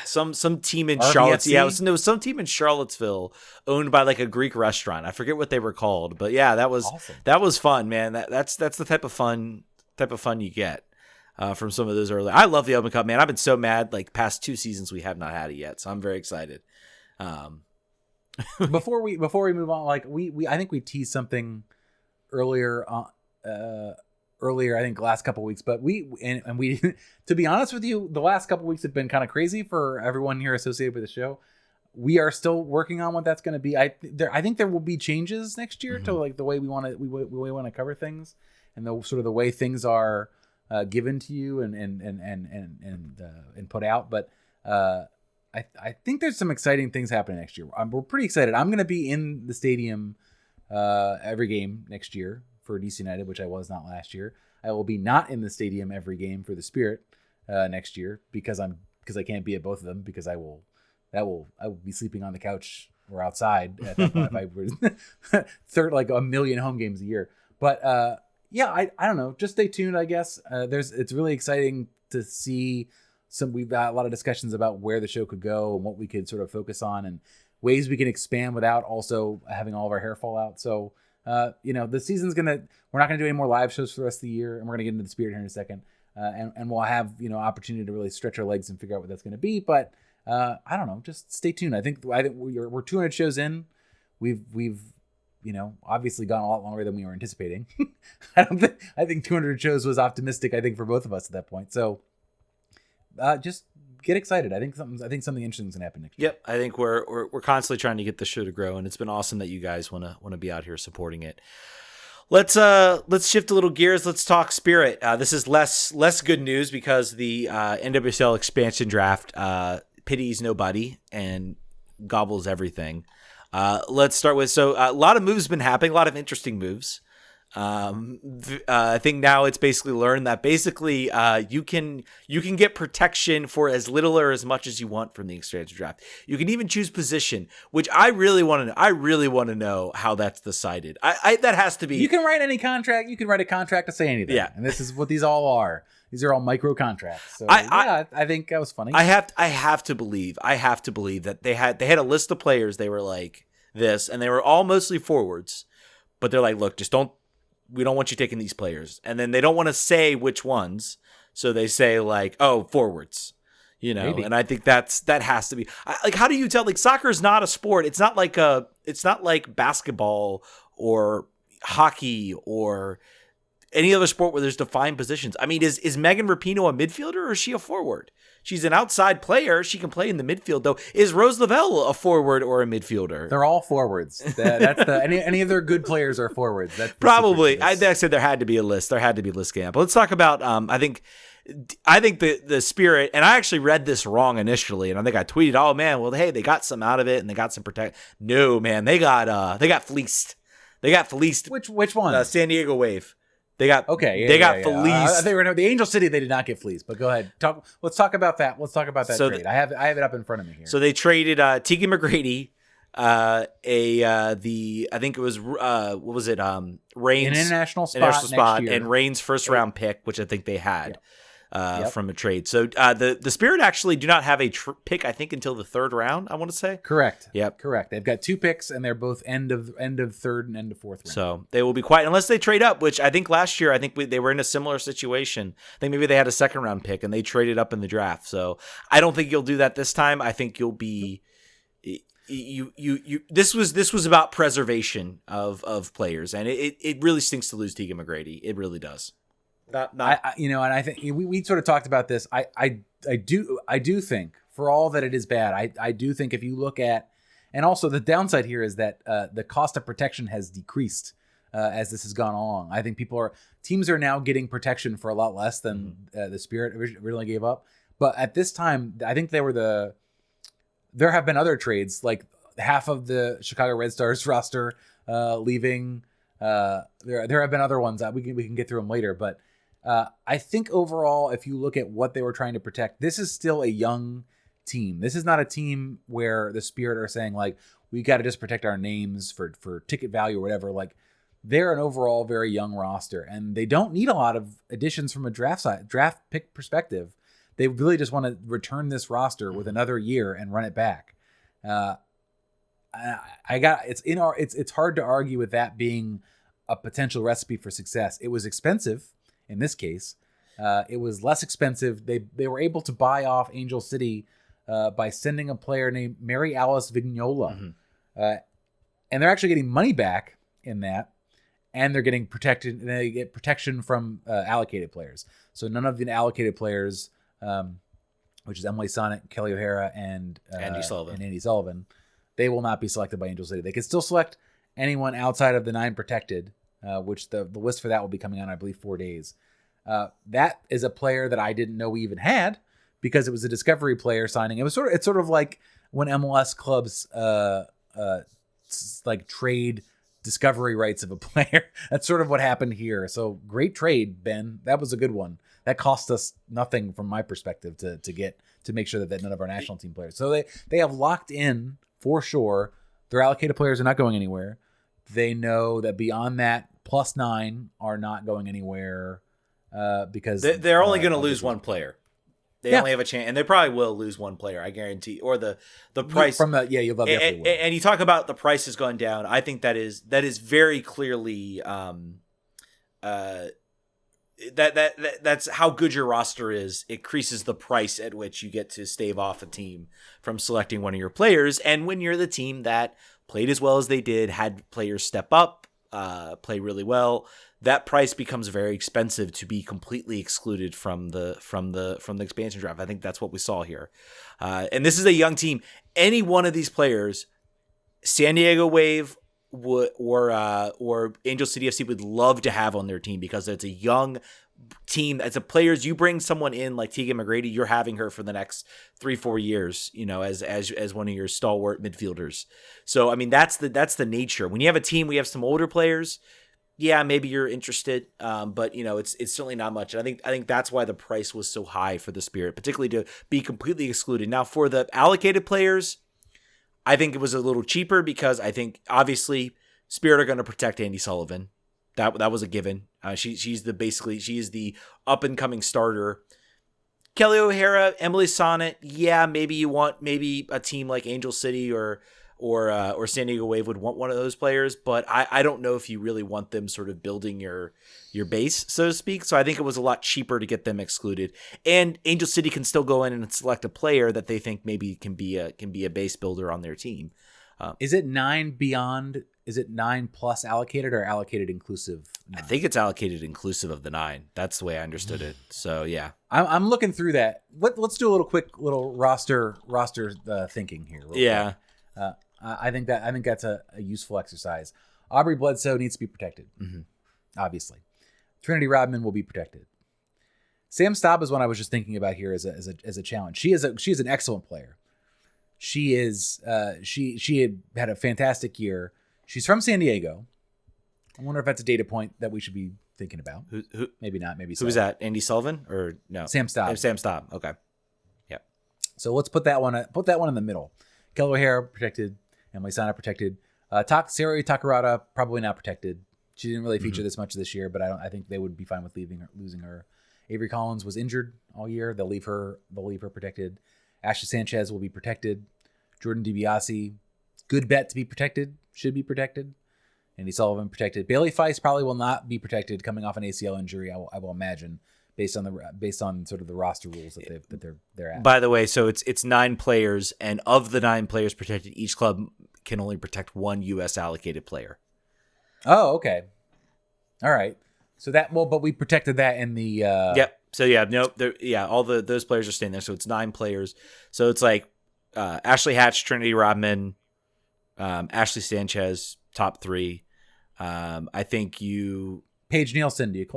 some team in Charlottesville. Yeah, it was some team in Charlottesville owned by like a Greek restaurant. I forget what they were called, but yeah, that was awesome. That was fun, man. That's the type of fun you get from some of those early. I love the Open Cup, man. I've been so mad like past 2 seasons we have not had it yet, so I'm very excited. Before we move on, like I think we teased something earlier I think the last couple of weeks, but we to be honest with you, the last couple of weeks have been kind of crazy for everyone here associated with the show. We are still working on what that's going to be. I think there will be changes next year to like the way we want to cover things, and the sort of the way things are given to you and put out. But I think there's some exciting things happening next year. We're pretty excited. I'm going to be in the stadium every game next year for DC United, which I was not last year. I will be not in the stadium every game for the Spirit next year because I can't be at both of them because I will be sleeping on the couch or outside at that point if I were like a million home games a year. But yeah, I don't know. Just stay tuned, I guess. It's really exciting to see we've got a lot of discussions about where the show could go and what we could sort of focus on and ways we can expand without also having all of our hair fall out. So, the season's we're not going to do any more live shows for the rest of the year, and we're going to get into the Spirit here in a second. And we'll have, opportunity to really stretch our legs and figure out what that's going to be. But I don't know, just stay tuned. I think we're 200 shows in. We've obviously gone a lot longer than we were anticipating. I think 200 shows was optimistic, I think, for both of us at that point. So just get excited. I think something interesting is gonna happen next year. Yep, I think we're constantly trying to get the show to grow, and it's been awesome that you guys want to be out here supporting it. Let's shift a little gears. Let's talk Spirit. This is less good news because the NWSL expansion draft pities nobody and gobbles everything. Let's start with a lot of moves been happening, a lot of interesting moves. I think now it's basically learned that basically you can get protection for as little or as much as you want from the expansion draft. You can even choose position, which I really want to know. I really want to know how that's decided. That has to be. You can write any contract. You can write a contract to say anything. Yeah, and this is what these all are. These are all micro contracts. So I think that was funny. I have to believe that they had a list of players. They were like this, and they were all mostly forwards, but they're like, look, we don't want you taking these players. And then they don't want to say which ones. So they say like, oh, forwards, Maybe. And I think that has to be like, how do you tell? Like, soccer is not a sport. It's not like basketball or hockey or any other sport where there's defined positions. I mean, is Megan Rapinoe a midfielder or is she a forward? She's an outside player. She can play in the midfield, though. Is Rose Lavelle a forward or a midfielder? They're all forwards. That's any of their good players are forwards. That's probably. I said there had to be a list. There had to be a list, Camp. But let's talk about. I think the Spirit, and I actually read this wrong initially, and I think I tweeted, "Oh man, well hey, they got some out of it, and they got some protect." No man, they got fleeced. They got fleeced. Which one? San Diego Wave. They got fleeced. They were the Angel City. They did not get fleeced, but go ahead. Let's talk about that. Let's talk about that trade. I have it up in front of me here. So they traded Tegan McGrady, I think it was what was it? Reigns, an international spot next year. And Reigns' first round pick, which I think they had. From a trade. So the Spirit actually do not have a pick, I think, until the third round, I want to say. Correct. Yep. Correct. They've got 2 picks, and they're both end of third and end of fourth round. So they will be quiet unless they trade up, which I think last year, they were in a similar situation. I think maybe they had a second round pick, and they traded up in the draft. So I don't think you'll do that this time. I think you'll be... This was about preservation of players, and it really stinks to lose Tegan McGrady. It really does. And I think we sort of talked about this. I do think, for all that it is bad, I do think if you look at, and also the downside here is that the cost of protection has decreased as this has gone along. I think teams are now getting protection for a lot less than the Spirit originally gave up. But at this time, I think there have been other trades, like half of the Chicago Red Stars roster leaving. There have been other ones that we can get through them later, but I think overall, if you look at what they were trying to protect, this is still a young team. This is not a team where the Spirit are saying like, we got to just protect our names for ticket value or whatever. Like, they're an overall very young roster, and they don't need a lot of additions from a draft pick perspective. They really just want to return this roster with another year and run it back. It's hard to argue with that being a potential recipe for success. It was expensive in this case. It was less expensive. They were able to buy off Angel City by sending a player named Mary Alice Vignola. And they're actually getting money back in that, and they're getting protected. And they get protection from allocated players. So none of the allocated players, which is Emily Sonnet, Kelly O'Hara, and Andy Sullivan, they will not be selected by Angel City. They can still select anyone outside of the 9 protected, which the list for that will be coming out in, I believe, 4 days. That is a player that I didn't know we even had, because it was a discovery player signing. It's sort of like when MLS clubs like trade discovery rights of a player. That's sort of what happened here. So great trade, Ben. That was a good one. That cost us nothing from my perspective to make sure that none of our national team players. So they have locked in for sure. Their allocated players are not going anywhere. They know that beyond that, +9 are not going anywhere because they're only going to lose one player. They only have a chance, and they probably will lose one player, I guarantee. Or the price from the you love and you talk about the price has gone down. I think that is very clearly that's how good your roster is. It increases the price at which you get to stave off a team from selecting one of your players. And when you're the team that played as well as they did, had players step up, play really well, that price becomes very expensive to be completely excluded from the expansion draft. I think that's what we saw here. And this is a young team. Any one of these players, San Diego Wave or Angel City FC, would love to have on their team, because it's a young team. As a players, you bring someone in like Tegan McGrady, you're having her for the next 3-4 years, as one of your stalwart midfielders. So I mean, that's the nature. When you have a team, we have some older players. yeah, maybe you're interested, but it's certainly not much. And I think that's why the price was so high for the Spirit, particularly to be completely excluded. Now for the allocated players, I think it was a little cheaper because I think obviously Spirit are going to protect Andy Sullivan. That was a given. She is the up and coming starter. Kelly O'Hara, Emily Sonnet. Yeah, maybe you want a team like Angel City or San Diego Wave would want one of those players, but I don't know if you really want them sort of building your base, so to speak. So I think it was a lot cheaper to get them excluded. And Angel City can still go in and select a player that they think maybe can be a base builder on their team. Is it 9 beyond? Is it 9 plus allocated or allocated inclusive? 9? I think it's allocated inclusive of the 9. That's the way I understood it. So yeah, I'm looking through that. Let's do a quick roster thinking here. Yeah. I think that's a useful exercise. Aubrey Bledsoe needs to be protected. Mm-hmm. Obviously, Trinity Rodman will be protected. Sam Staub is one I was just thinking about here as a challenge. She is an excellent player. She had a fantastic year. She's from San Diego. I wonder if that's a data point that we should be thinking about. Who Maybe not. Maybe who was that? Andy Sullivan or no? Sam Staub. Sam Staub. Okay. Yeah. So let's put that one in the middle. Kelly O'Hara protected. Emily Sana protected. Saori Takarada probably not protected. She didn't really feature this much this year, but I think they would be fine with losing her. Avery Collins was injured all year. They'll leave her protected. Ashley Sanchez will be protected. Jordan DiBiase, good bet to be protected. Should be protected. Andy Sullivan protected. Bailey Feist probably will not be protected coming off an ACL injury. I will imagine based on sort of the roster rules that they're at. By the way, so it's 9 players, and of the 9 players protected, each club can only protect 1 U.S. allocated player. Oh, okay. All right. So but we protected that in the. Yep. So yeah, all those players are staying there. So it's 9 players. So it's like Ashley Hatch, Trinity Rodman, Ashley Sanchez, top 3. I think you. Paige Nielsen. Do you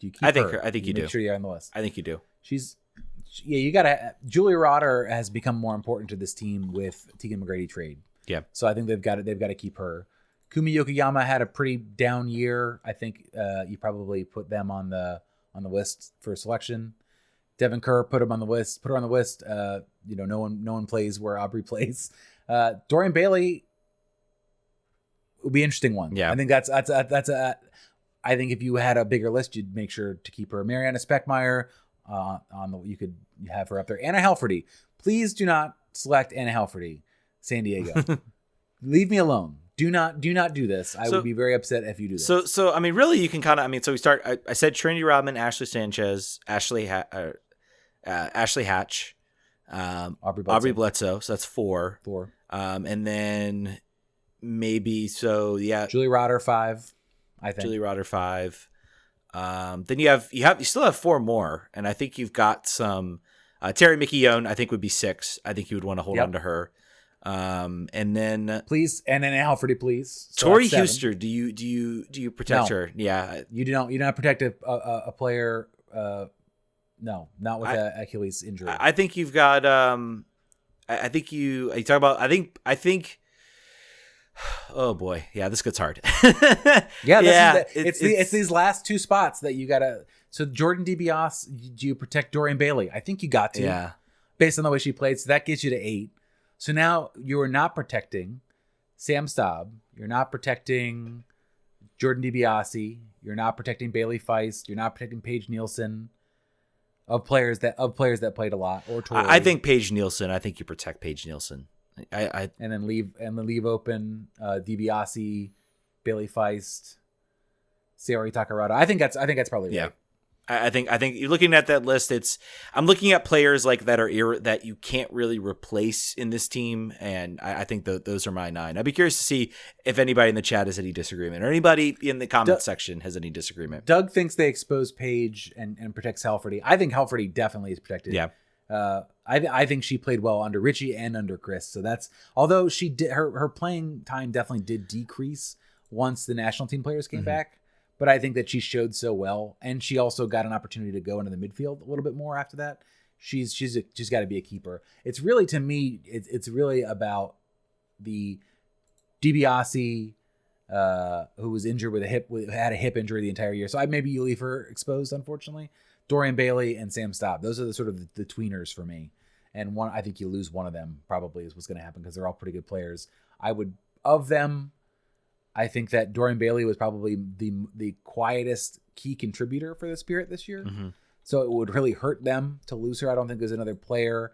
keep I think her? I think you do. Make sure you're on the list. I think you do. You gotta. Julia Rotter has become more important to this team with Tegan McGrady trade. Yeah. So I think they've got to keep her. Kumi Yokoyama had a pretty down year. I think you probably put them on the list for selection. Devin Kerr put her on the list. No one plays where Aubrey plays. Dorian Bailey will be an interesting one. Yeah. I think that's I think if you had a bigger list, you'd make sure to keep her. Mariana Speckmeyer you could have her up there. Anna Halferty. Please do not select Anna Halferty, San Diego. Leave me alone. Do not do this. I would be very upset if you do this. So I mean, really, you can kind of. I mean, so we start. I said Trinity Rodman, Ashley Sanchez, Ashley Hatch, Aubrey Bledsoe. So that's 4. And then maybe yeah. Julie Rotter 5. I think Julie Rotter 5. Then you still have 4 more, and I think you've got some. Terry McKeown, I think would be 6. I think you would want to hold on to her. And then please, and then Halferty, please. So Tori Huster, do you protect her? Yeah, you don't protect a player. No, not with an Achilles injury. I think you've got. I think you talk about. I think. Oh boy, yeah, this gets hard. It's these last 2 spots that you gotta. So Jordan DiBiase, do you protect Dorian Bailey? I think you got to. Yeah. Based on the way she played, so that gets you to 8. So now you are not protecting Sam Staub. You're not protecting Jordan DiBiase. You're not protecting Bailey Feist. You're not protecting Paige Nielsen. Of players that played a lot. Or Tori. I think Paige Nielsen. I think you protect Paige Nielsen. And then leave open DiBiase, Bailey Feist, Saori Takarada. I think that's probably right. I think you're looking at that list. I'm looking at players like that that you can't really replace in this team, and I think those are my 9. I'd be curious to see if anybody in the chat has any disagreement, or anybody in the comment section has any disagreement. Doug thinks they expose Paige and protects Halferty. I think Halferty definitely is protected. Yeah. I think she played well under Richie and under Chris. So although she did her playing time definitely did decrease once the national team players came back. But I think that she showed so well, and she also got an opportunity to go into the midfield a little bit more after that. She's got to be a keeper. It's really, to me, it's really about the DiBiase, who was injured had a hip injury the entire year. So maybe you leave her exposed, unfortunately. Dorian Bailey and Sam Stobb. Those are the sort of the tweeners for me. And I think you lose one of them probably is what's going to happen because they're all pretty good players. Of them, I think that Dorian Bailey was probably the quietest key contributor for the Spirit this year. Mm-hmm. So it would really hurt them to lose her. I don't think there's another player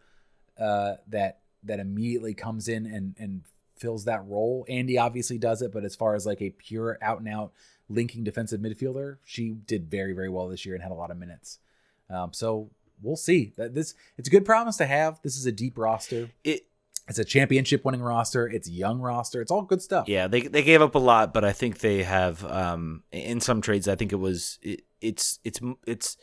that immediately comes in and fills that role. Andy obviously does it, but as far as like a pure out and out linking defensive midfielder, she did very, very well this year and had a lot of minutes. So we'll see. It's a good promise to have. This is a deep roster. It's a championship winning roster. It's a young roster. It's all good stuff. Yeah, they gave up a lot, but I think they have in some trades. I think it's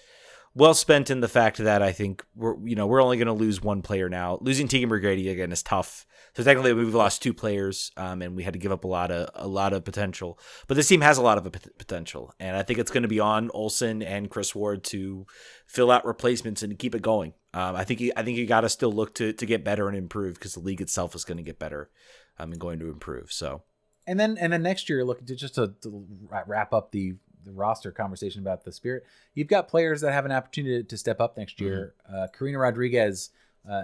well spent in the fact that I think we're only going to lose one player now. Losing Tegan Brigady again is tough. So technically we've lost two players, and we had to give up a lot of potential. But this team has a lot of potential, and I think it's going to be on Olsen and Chris Ward to fill out replacements and to keep it going. I think you got to still look to get better and improve because the league itself is going to get better and going to improve. So, and then next year, look to wrap up the roster conversation about the Spirit. You've got players that have an opportunity to step up next year. Karina Rodriguez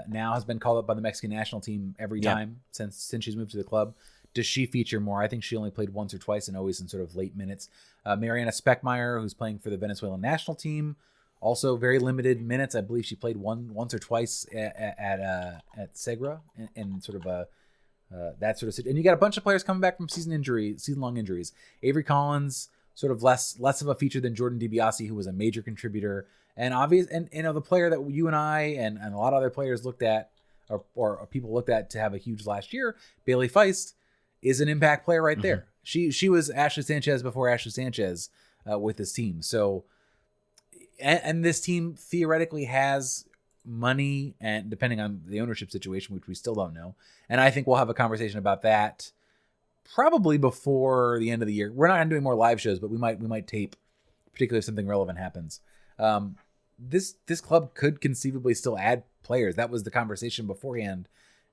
now has been called up by the Mexican national team every time since she's moved to the club. Does she feature more? I think she only played once or twice and always in sort of late minutes. Mariana Speckmeyer, who's playing for the Venezuelan national team, also very limited minutes. I believe she played once or twice at Segra and sort of that sort of. And you got a bunch of players coming back from season-long injuries. Avery Collins, sort of less of a feature than Jordan DiBiase, who was a major contributor. And the player that you and I and a lot of other players looked at, or people looked at to have a huge last year, Bailey Feist, is an impact player right there. She was Ashley Sanchez before Ashley Sanchez with this team. So, and this team theoretically has money, and depending on the ownership situation, which we still don't know. And I think we'll have a conversation about that probably before the end of the year. We're not doing more live shows, but we might tape, particularly if something relevant happens. This club could conceivably still add players. That was the conversation beforehand.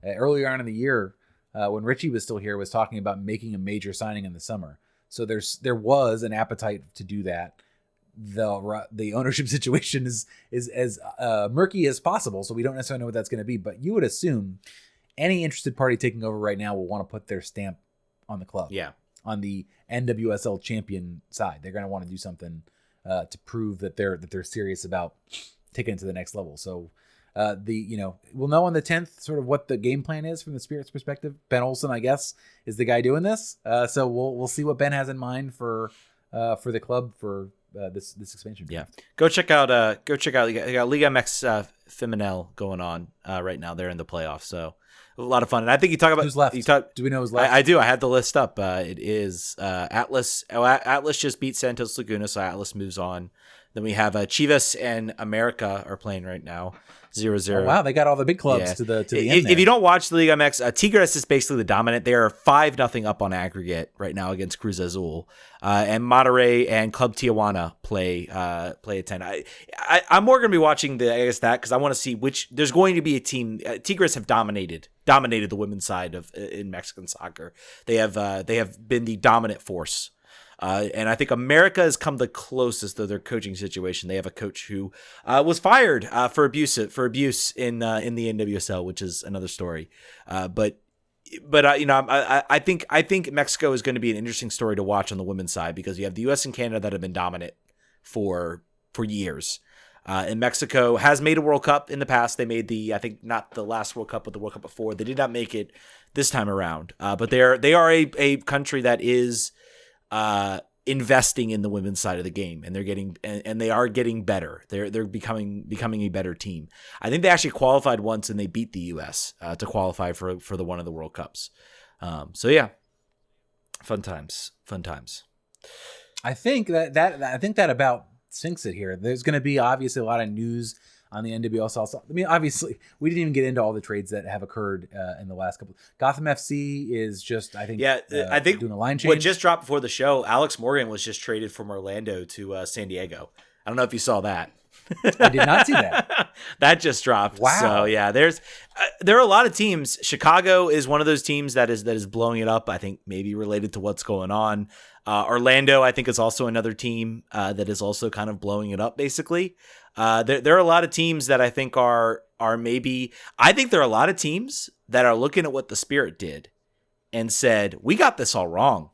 Earlier on in the year, when Richie was still here, was talking about making a major signing in the summer. So there was an appetite to do that. The ownership situation is as murky as possible, so we don't necessarily know what that's going to be. But you would assume any interested party taking over right now will want to put their stamp on the club. Yeah, on the NWSL champion side, they're going to want to do something to prove that they're serious about taking it to the next level. So we'll know on the 10th sort of what the game plan is from the Spirit's perspective. Ben Olsen, I guess, is the guy doing this. So we'll see what Ben has in mind for the club for this expansion. Yeah, go check out. You got Liga MX Femenel going on right now. They're in the playoffs, so a lot of fun. And I think you talk about who's left. Do we know who's left? I do. I had the list up. It is Atlas. Atlas just beat Santos Laguna, so Atlas moves on. Then we have Chivas and America are playing right now, 0-0. Oh, wow, they got all the big clubs to the end there. If you don't watch the Liga MX, Tigres is basically the dominant. They are 5-0 up on aggregate right now against Cruz Azul, and Monterrey and Club Tijuana play at 10. I'm more going to be watching that because I want to see which. There's going to be a team. Tigres have dominated the women's side in Mexican soccer. They have been the dominant force. And I think America has come the closest to their coaching situation. They have a coach who was fired for abuse in the NWSL, which is another story. But I think Mexico is going to be an interesting story to watch on the women's side because you have the U.S. and Canada that have been dominant for years. And Mexico has made a World Cup in the past. They made I think not the last World Cup, but the World Cup before. They did not make it this time around. But they are a country that is investing in the women's side of the game, and they are getting better. They're becoming a better team. I think they actually qualified once and they beat the US to qualify for the one of the World Cups. So yeah, fun times. I think that about sinks it here. There's going to be obviously a lot of news on the NWSL. I mean, obviously, we didn't even get into all the trades that have occurred in the last couple. Gotham FC is just, I think doing a line change. What just dropped before the show, Alex Morgan was just traded from Orlando to San Diego. I don't know if you saw that. I did not see that. That just dropped. Wow. So yeah, there are a lot of teams. Chicago is one of those teams that is blowing it up. I think maybe related to what's going on. Orlando, I think, is also another team that is also kind of blowing it up. Basically, there are a lot of teams that I think are maybe. I think there are a lot of teams that are looking at what the Spirit did and said, we got this all wrong.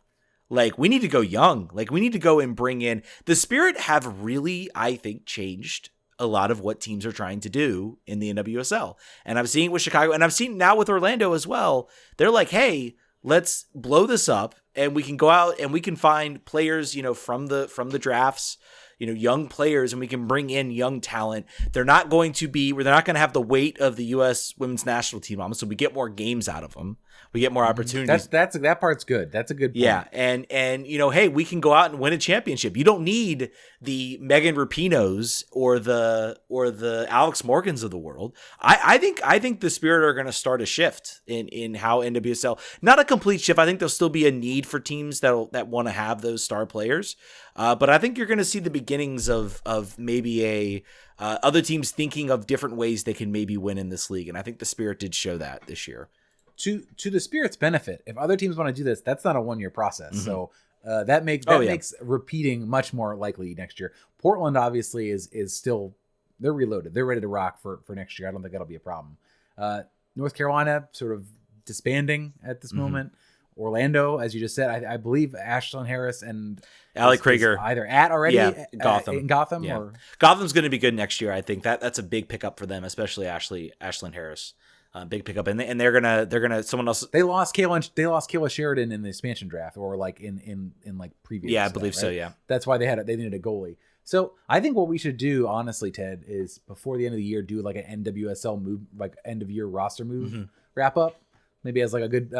Like, we need to go young. Like, we need to go and bring in the Spirit have really, I think, changed a lot of what teams are trying to do in the NWSL. And I'm seeing it with Chicago, and I've seen it now with Orlando as well. They're like, hey, let's blow this up, and we can go out and we can find players, from the drafts, young players, and we can bring in young talent. They're not going to have the weight of the U.S. women's national team on them, so we get more games out of them. We get more opportunities. That part's good. That's a good point. Yeah, and hey, we can go out and win a championship. You don't need the Megan Rapinos or the Alex Morgans of the world. I think the Spirit are going to start a shift in how NWSL. Not a complete shift. I think there'll still be a need for teams that want to have those star players. But I think you're going to see the beginnings of maybe other teams thinking of different ways they can maybe win in this league, and I think the Spirit did show that this year. To the Spirit's benefit, if other teams want to do this, that's not a 1-year process. Mm-hmm. So that makes repeating much more likely next year. Portland obviously is still, they're reloaded. They're ready to rock for next year. I don't think that'll be a problem. North Carolina sort of disbanding at this moment. Orlando, as you just said, I believe Ashlyn Harris and Allie Krieger either at already Gotham. In Gotham. Yeah. Or Gotham's going to be good next year. I think that's a big pickup for them, especially Ashlyn Harris. Big pickup, and they're gonna someone else. They lost Kayla Sheridan in the expansion draft, or like in like previous. Yeah, I believe so. Yeah, that's why they needed a goalie. So I think what we should do, honestly, Ted, is before the end of the year, do like an NWSL move, like end of year roster move wrap up. Maybe as like a good,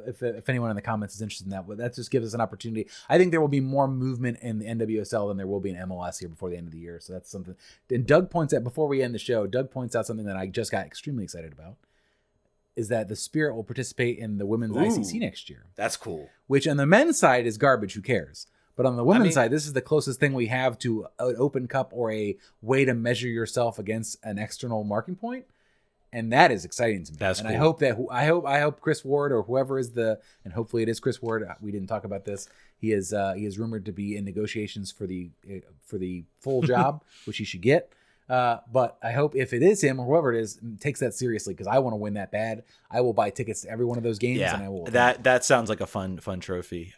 if anyone in the comments is interested in that, but that just gives us an opportunity. I think there will be more movement in the NWSL than there will be in MLS here before the end of the year. So that's something. Then Doug points out, before we end the show, out something that I just got extremely excited about. Is that the Spirit will participate in the women's ICC next year. That's cool. Which on the men's side is garbage. Who cares? But on the women's side, this is the closest thing we have to an open cup or a way to measure yourself against an external marking point. And that is exciting to me. That's and cool. I hope Chris Ward or whoever is and hopefully it is Chris Ward. We didn't talk about this. He is rumored to be in negotiations for the full job, which he should get. But I hope if it is him or whoever it is, takes that seriously, because I want to win that bad. I will buy tickets to every one of those games. Yeah, and I will. That sounds like a fun trophy.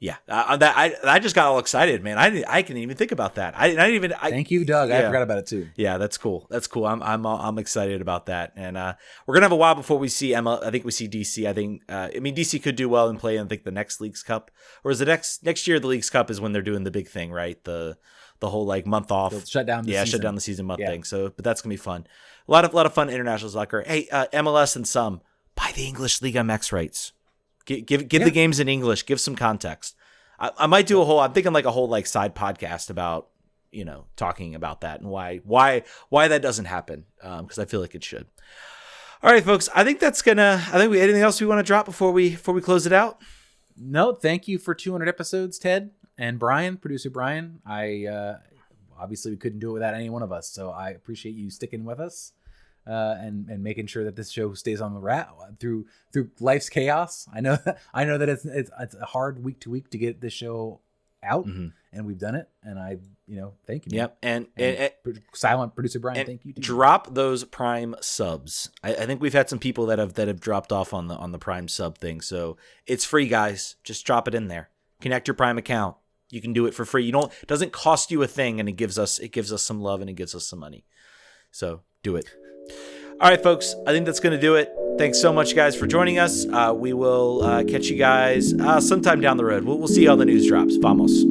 Yeah, I just got all excited, man. I couldn't even think about that. I didn't even. Thank you, Doug. Yeah. I forgot about it too. Yeah, that's cool. I'm excited about that, and we're gonna have a while before we see Emma. I think we see DC. I think DC could do well and play in, I think, the next Leagues Cup, or is the next year the Leagues Cup is when they're doing the big thing, right? The whole like month off. They'll shut down the season month thing. So, but that's gonna be fun. A lot of fun international soccer. Hey, MLS and some buy the English League MX rights. Give the games in English. Give some context. I might do I'm thinking like a whole like side podcast about, talking about that and why that doesn't happen. Because I feel like it should. All right, folks. I think anything else we want to drop before we close it out? No, thank you for 200 episodes, Ted and Brian, producer Brian. Obviously we couldn't do it without any one of us. So I appreciate you sticking with us. And making sure that this show stays on the through life's chaos. I know that it's a hard week to week to get this show out, and we've done it. And thank you. Yep. And silent producer Brian, thank you too. Drop those Prime subs. I think we've had some people that have dropped off on the Prime sub thing. So it's free, guys. Just drop it in there. Connect your Prime account. You can do it for free. It doesn't cost you a thing, and it gives us some love and it gives us some money. So do it. All right, folks, I think that's going to do it. Thanks so much, guys, for joining us. We will catch you guys sometime down the road. We'll see how the news drops. Vamos.